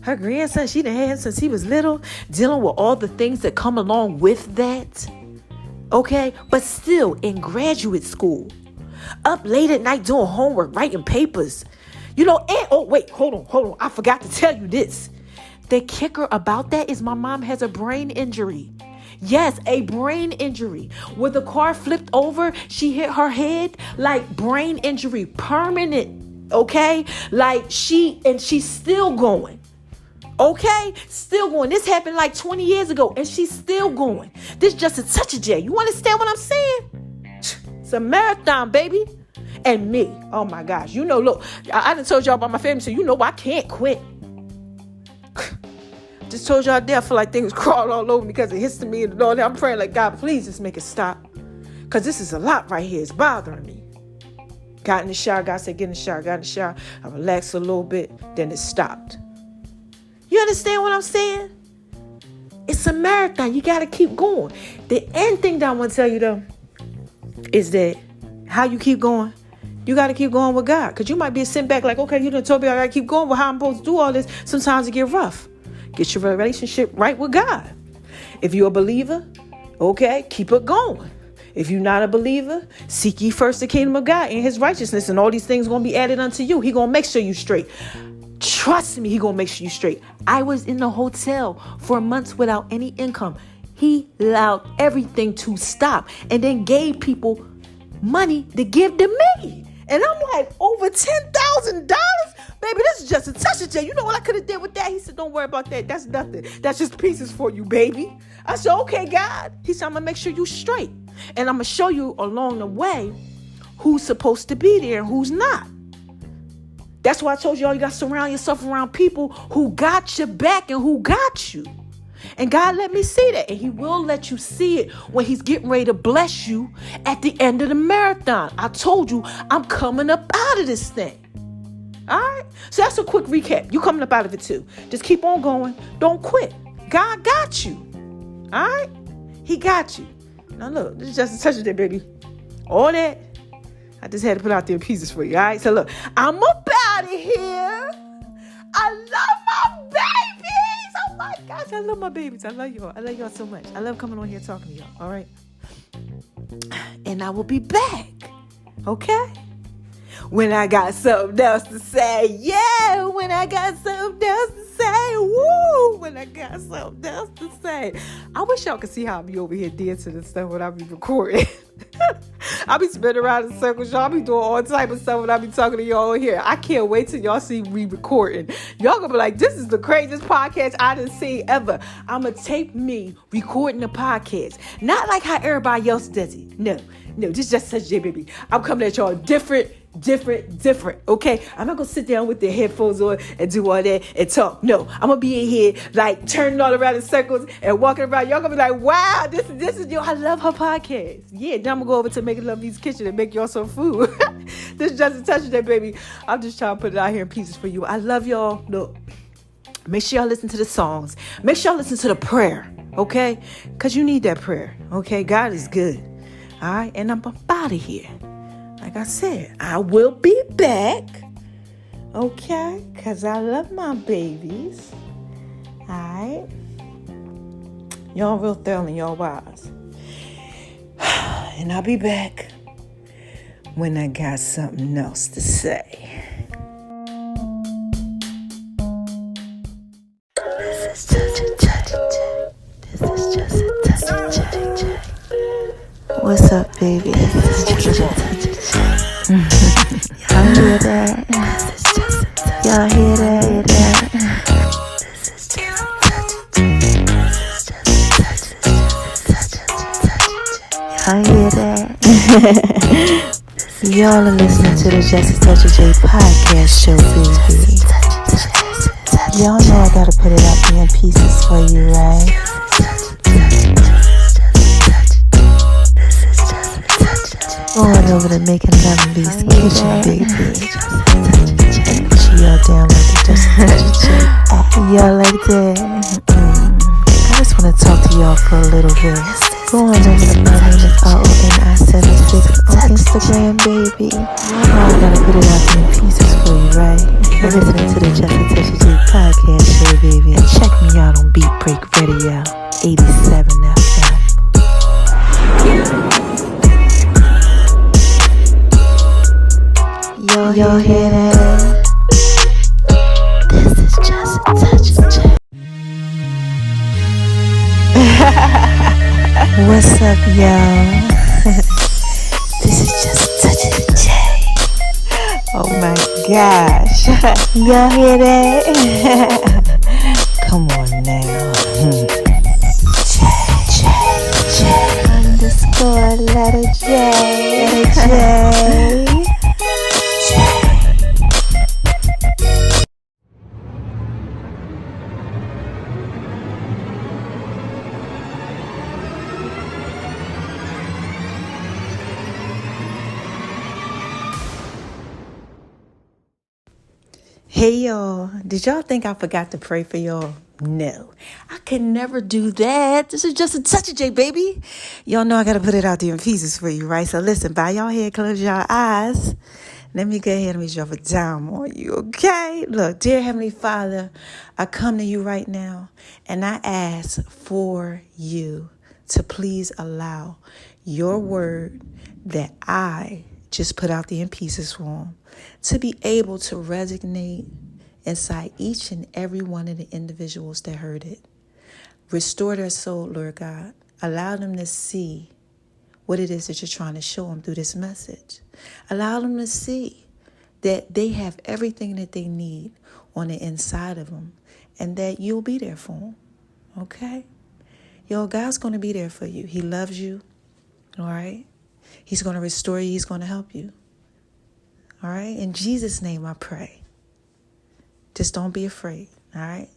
S1: Her grandson, she done had him since he was little, dealing with all the things that come along with that. Okay, but still in graduate school, up late at night doing homework, writing papers, and oh wait, hold on. I forgot to tell you this. The kicker about that is my mom has a brain injury. Yes, a brain injury. Where the car flipped over, she hit her head, like brain injury, permanent. Okay, like she's still going. Okay, still going. This happened like 20 years ago, and she's still going. This just a touch of J. You understand what I'm saying? It's a marathon, baby. And me, oh my gosh. Look, I done told y'all about my family, so I can't quit. Just told y'all there, I feel like things crawl all over me because of histamine and all that. I'm praying like, God, please just make it stop. Because this is a lot right here. It's bothering me. Got in the shower. God said, get in the shower. Got in the shower. I relaxed a little bit. Then it stopped. You understand what I'm saying? It's a marathon. You got to keep going. The end thing that I want to tell you, though, is that how you keep going, you got to keep going with God. Because you might be sitting back like, okay, you done told me I got to keep going. Well, how I'm supposed to do all this? Sometimes it get rough. Get your relationship right with God. If you're a believer, okay, keep it going. If you're not a believer, seek ye first the kingdom of God and his righteousness, and all these things going to be added unto you. He going to make sure you straight. Trust me, he going to make sure you straight. I was in the hotel for months without any income. He allowed everything to stop and then gave people money to give to me. And I'm like, over $10,000? Baby, this is just a touch of J. You know what I could have did with that? He said, don't worry about that. That's nothing. That's just pieces for you, baby. I said, okay, God. He said, I'm going to make sure you straight. And I'm going to show you along the way who's supposed to be there and who's not. That's why I told you all you got to surround yourself around people who got your back and who got you. And God let me see that. And he will let you see it when he's getting ready to bless you at the end of the marathon. I told you I'm coming up out of this thing. All right? So that's a quick recap. You coming up out of it too. Just keep on going. Don't quit. God got you. All right? He got you. Now look, this is just a touch of that, baby. All that, I just had to put out there in pieces for you. All right? So look, I'm up out of here. I love my babies. Oh my gosh, I love my babies. I love y'all. I love y'all so much. I love coming on here talking to y'all. All right? And I will be back. Okay? When I got something else to say. Yeah, when I got something else to say. Woo, when I got something else to say. I wish y'all could see how I be over here dancing and stuff when I be recording. I be spinning around in circles. Y'all be doing all type of stuff when I be talking to y'all here. I can't wait till y'all see me recording. Y'all gonna be like, this is the craziest podcast I done seen ever. I'ma tape me recording the podcast. Not like how everybody else does it. No, this is just such a baby. I'm coming at y'all different, okay? I'm not gonna sit down with the headphones on and do all that and talk. No, I'm gonna be in here like turning all around in circles and walking around. Y'all gonna be like, wow, this is yo. I love her podcast. Yeah, then I'm gonna go over to Making Love Lee's Kitchen and make y'all some food. This is just a touch of that, baby. I'm just trying to put it out here in pieces for you. I love y'all. Look, make sure y'all listen to the songs. Make sure y'all listen to the prayer, okay? Because you need that prayer, okay? God is good. All right, and I'm up out of here. Like I said, I will be back, okay? Because I love my babies, all right? Y'all real thorough and y'all wise. And I'll be back when I got something else to say. This is just a touch. This is just a touch. What's up, baby? This is just a touch. Y'all hear that? Y'all hear that? This is just y'all hear that? Y'all are listening to the Just a Touch of J podcast show, baby. Y'all know I gotta put it up there in pieces for you, right? Going over to Making Love Lee's Kitchen, baby. Put y'all down like the Just a Touch of J. Y'all like that? I just want to talk to y'all for a little bit. Go on over to my name is RONI76 on Instagram, baby. Y'all know I gotta put it out there in pieces for you, right? You're listening to the Just a Touch of J podcast show, baby. And check me out on Beat Break Radio, 87 FM. Y'all hear that? This is just a touch of J. What's up, y'all? This is just a touch of J. Oh my gosh. Y'all hear that? Come on now. J. Letter J. Hey y'all, did y'all think I forgot to pray for y'all? No, I can never do that. This is just a touch of J, baby. Y'all know I got to put it out there in pieces for you, right? So listen, bow your head, close your eyes. Let me go ahead and drop it down on you, okay? Look, dear Heavenly Father, I come to you right now, and I ask for you to please allow your word that I just put out there in pieces form to be able to resonate inside each and every one of the individuals that heard it. Restore their soul, Lord God. Allow them to see what it is that you're trying to show them through this message. Allow them to see that they have everything that they need on the inside of them and that you'll be there for them, okay? Yo, God's going to be there for you. He loves you, all right? He's going to restore you. He's going to help you, all right? In Jesus' name I pray. Just don't be afraid, all right?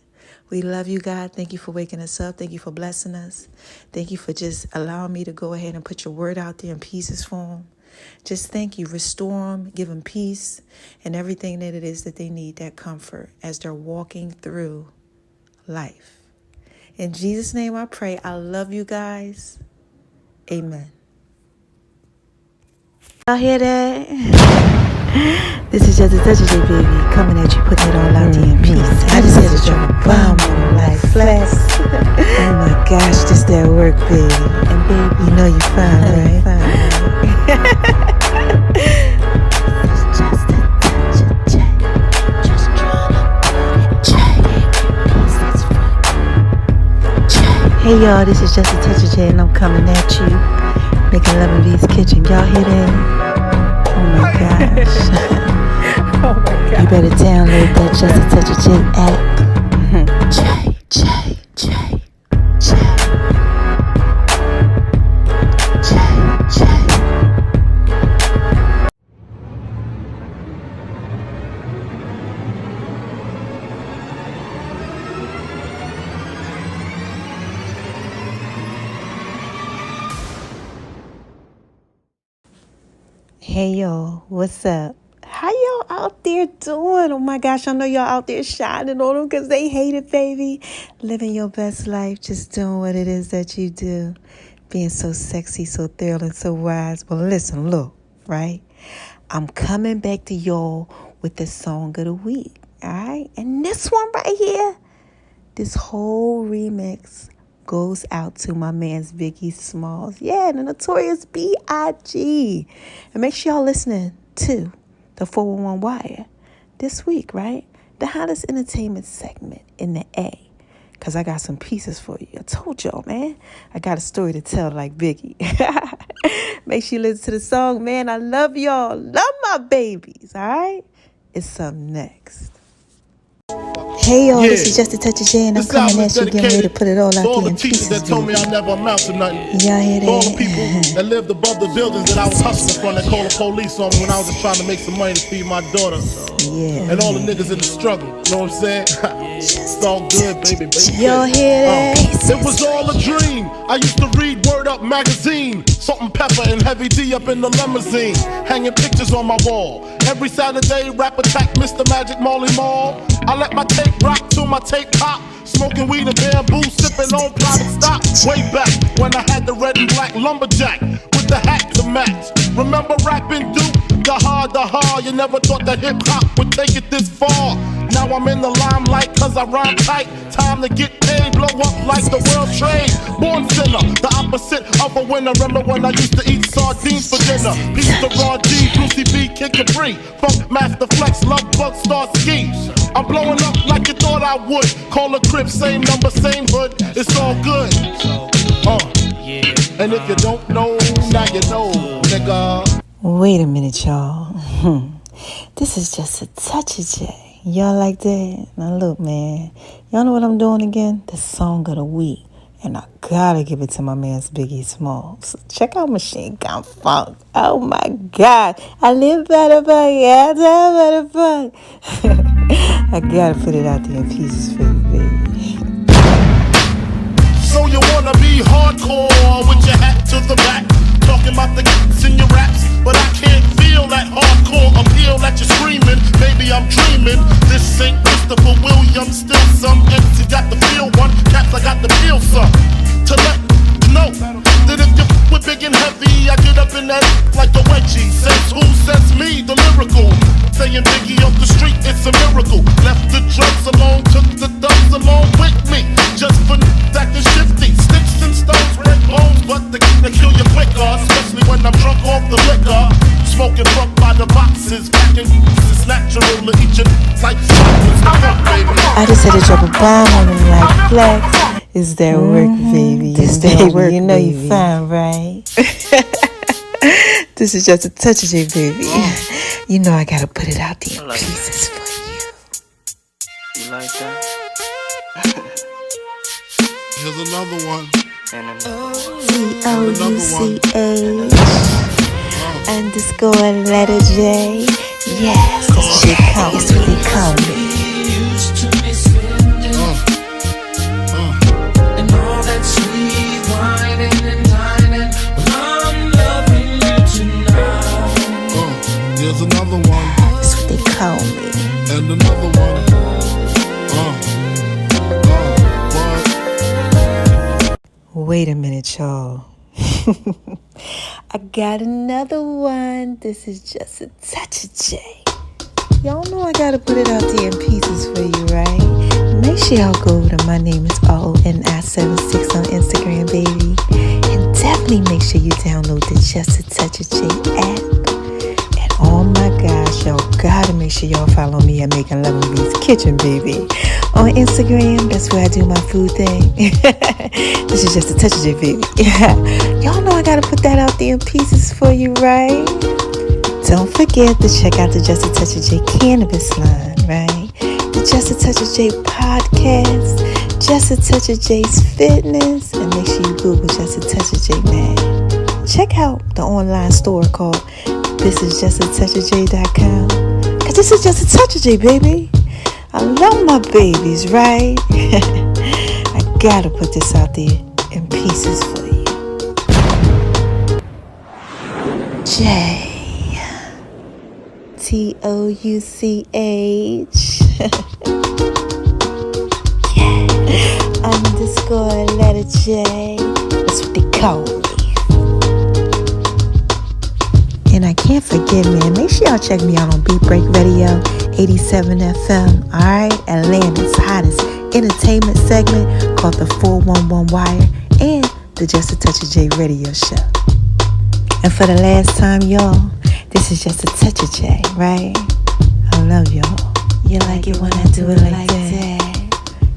S1: We love you, God. Thank you for waking us up. Thank you for blessing us. Thank you for just allowing me to go ahead and put your word out there in pieces for them. Just thank you. Restore them. Give them peace and everything that it is that they need, that comfort as they're walking through life. In Jesus' name I pray. I love you guys. Amen. Y'all hear that? This is just a touch of J, baby, coming at you, putting it all out there in peace. I just had to drop a bomb on life flex. Oh my gosh, just that work, baby. And baby, you know you fine, right? It's just a touch of J. Just trying to put it J. Hey y'all, this is just a touch of J, and I'm coming at you, making love in V's kitchen. Y'all hear that? Oh my gosh. Oh my God. You better download that Just a Touch of J app. J, J, J, J. J, J. Hey y'all, what's up? How y'all out there doing? Oh my gosh, I know y'all out there shining on them because they hate it, baby. Living your best life, just doing what it is that you do. Being so sexy, so thrilling, so wise. Well, listen, look, right? I'm coming back to y'all with the song of the week, all right? And this one right here, this whole remix goes out to my man's Biggie Smalls. Yeah, the Notorious B.I.G. And make sure y'all listening to the 411 Wire this week, right? The hottest entertainment segment in the A. Because I got some pieces for you. I told y'all, man. I got a story to tell like Biggie. Make sure you listen to the song, man. I love y'all. Love my babies, all right? It's up next. Hey y'all, this is just a touch of J, and I'm coming at you, getting ready to put it all out there in pieces. That told me I never amount to nothing. Y'all hear that? All the people that lived above the buildings that I was hustling from, that called the police on me when I was just trying to make some money to feed my daughter. Yeah. And all the niggas in the struggle, you know what I'm saying? It's all good, baby. Y'all hear that? It was all a dream. I used to read Word Up magazine, Salt and Pepper and Heavy D up in the limousine, hanging pictures on my wall. Every Saturday, rap attack, Mr. Magic Marley Marl. I let my tape rock till my tape pop. Smoking weed and bamboo, sipping on private stock. Way back when I had the red and black lumberjack with the hat to match. Remember rapping Duke? The hard, you never thought that hip-hop would take it this far. Now I'm in the limelight cause I rhyme tight. Time to get paid, blow up like the world trade. Born sinner, the opposite of a winner. Remember when I used to eat sardines for dinner? Piece of Raw D, Brucey B, Kid Capri, Funk Master Flex, Love Bug, Star Ski. I'm blowing up like you thought I would. Call a crib, same number, same hood. It's all good. And if you don't know, now you know, nigga. Wait a minute, y'all. This is just a touch of J. Y'all like that? Now look, man. Y'all know what I'm doing again? The song of the week. And I gotta give it to my man's Biggie Smalls. Check out Machine Gun Funk. Oh my God. I live by the fuck. Yeah, I live by the fuck. I gotta put it out there in pieces for you, baby. So you wanna be hardcore with your hat to the back, talking about the kicks in your raps, but I can't feel that hardcore appeal that you're screaming. Maybe I'm dreaming. This ain't Christopher Williams, still some empty
S2: got the feel one. Caps, I got the feel some. To let know that if you with big and heavy, I get up in that like a wedgie. Says who? Says me, the lyrical. Saying Biggie off the street, it's a miracle. Left the drugs alone, took the thugs along with me. Just for acting shifty. Sticks and stones, break bones, but they kill you quicker. Especially when I'm drunk off the liquor. Smoking fuck by the boxes, packing it's natural to each and like
S1: I just had to drop a bomb on him like flex. Is that work, baby? Is that work, you know baby. You fine, right? This is just a touch of J, baby. You know I gotta put it out there in pieces for you.
S3: You like that?
S2: Here's another one.
S1: COUCH _ letter J. Yes, that's shit count. That's what they call me.
S4: And all that sweet whining and dining. Well, I'm loving you tonight.
S2: Here's another one.
S1: That's what they call me.
S2: And another one.
S1: Wait a minute, y'all. I got another one. This is just a touch of J. Y'all know I gotta put it out there in pieces for you, right? Make sure y'all go to My Name Is ONI76 on Instagram, baby. And definitely make sure you download the Just a Touch of J app. And oh my gosh, y'all gotta make sure y'all follow me at Making Love in B's Kitchen, baby. On Instagram, that's where I do my food thing. This is just a touch of J, baby. Y'all know I gotta put that out there in pieces for you, right? Don't forget to check out the Just a Touch of J cannabis line, right? The Just a Touch of J podcast, Just a Touch of J's fitness, and make sure you Google Just a Touch of J, man. Check out the online store called thisisjustatouchofj.com, cause this is just a touch of J, baby. I love my babies, right? I gotta put this out there in pieces for you. J TOUCH yeah. _ letter J. That's what they call me. And I can't forget, man, make sure y'all check me out on Beat Break Radio 87 FM, alright? Atlanta's hottest entertainment segment called the 411 Wire and the Just a Touch of J radio show. And for the last time, y'all, this is just a touch of J, right? I love y'all. You like it when I do it like that.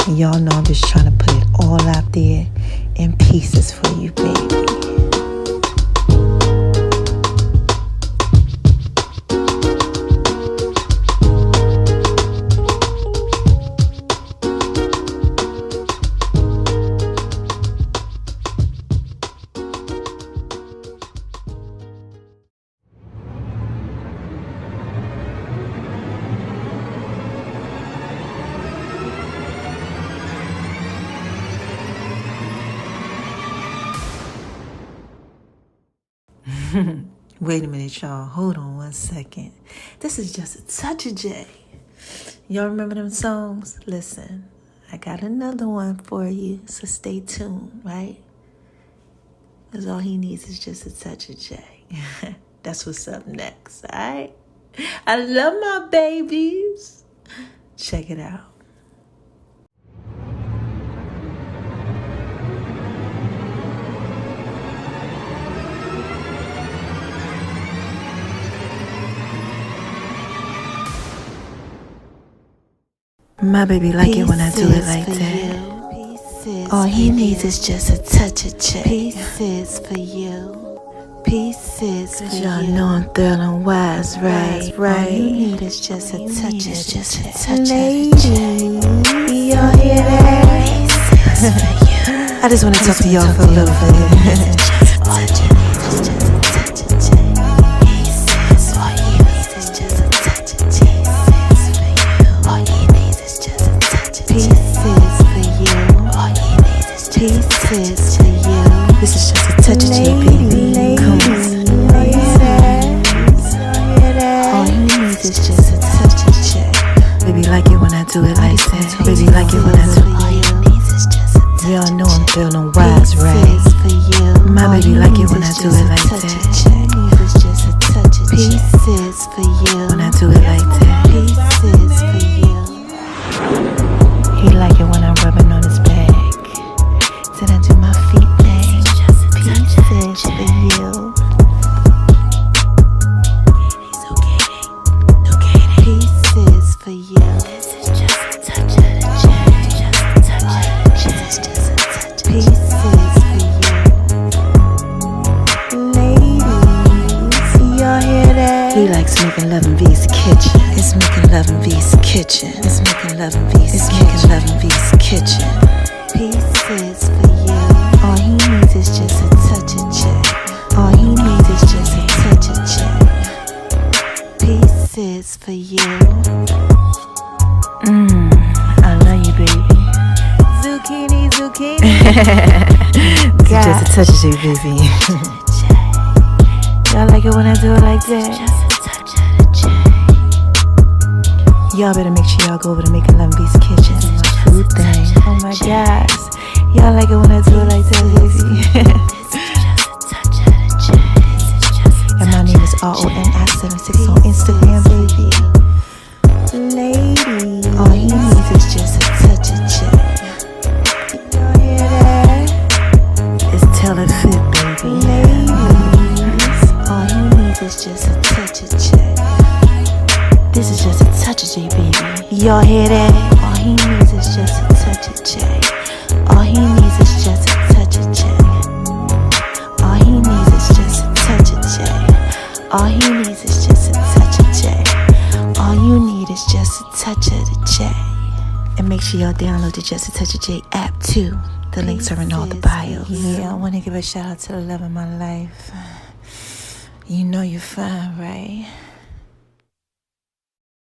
S1: And y'all know I'm just trying to put it all out there in pieces for you, baby. Wait a minute, y'all. Hold on one second. This is just a touch of J. Y'all remember them songs? Listen, I got another one for you, so stay tuned, right? Because all he needs is just a touch of J. That's what's up next, all right? I love my babies. Check it out. My baby like it when I do it like that. All he needs is just a touch of J. Pieces for you. Pieces for you. Y'all know I'm thorough and wise, right? All you need is just a touch of J. Ladies, y'all hear that? I just want to talk to y'all for a little bit. Pieces for you. This is just a touch of J, baby. Come on. All you need is just a touch of J. Baby, like it when I do it like that. Baby, like it when I do it. like
S3: touch
S1: that.
S3: of J. Needs is just a touch of J. Pieces for you.
S1: When I do it like that.
S3: Pieces for you.
S1: He like it when I'm rubbing on his back. Then I do my feet thing.
S3: Pieces for you. Pieces for you. This is just a touch of the J. This is just a touch of Pieces for you. Ladies, y'all hear that?
S1: He likes making love in V's kitchen. It's making love in V's kitchen. It's making love in V's kitchen. It's making love in V's kitchen.
S3: Pieces for you. All he needs is just a touch of J. All he needs is just a touch of J. Pieces for you.
S1: I love you, baby.
S3: Zucchini, zucchini.
S1: It's just a touch of J, baby. Y'all like it when I do it like that?
S3: Just a touch of the J.
S1: Y'all better make sure y'all go over to Making Love in V's kitchen. Do my food thing. Oh my gosh. Y'all like it when I do it like that, baby. And my name is RONI76 on Instagram, baby.
S3: Ladies,
S1: All he needs is just a touch of J.
S3: y'all hear that?
S1: It's tell it fit, baby.
S3: Ladies, all he needs is just a touch of J.
S1: This is just a touch of J, baby.
S3: Y'all hear that? All he needs is just a touch of J. All he needs is just a touch of J. All he needs is just a touch of J. All he needs is just a touch of J. All you need is just a touch of the J.
S1: And make sure y'all download the Just a Touch of J app too. The links are in all the bios. Yeah, I want to give a shout out to the love of my life. You know you're fine, right?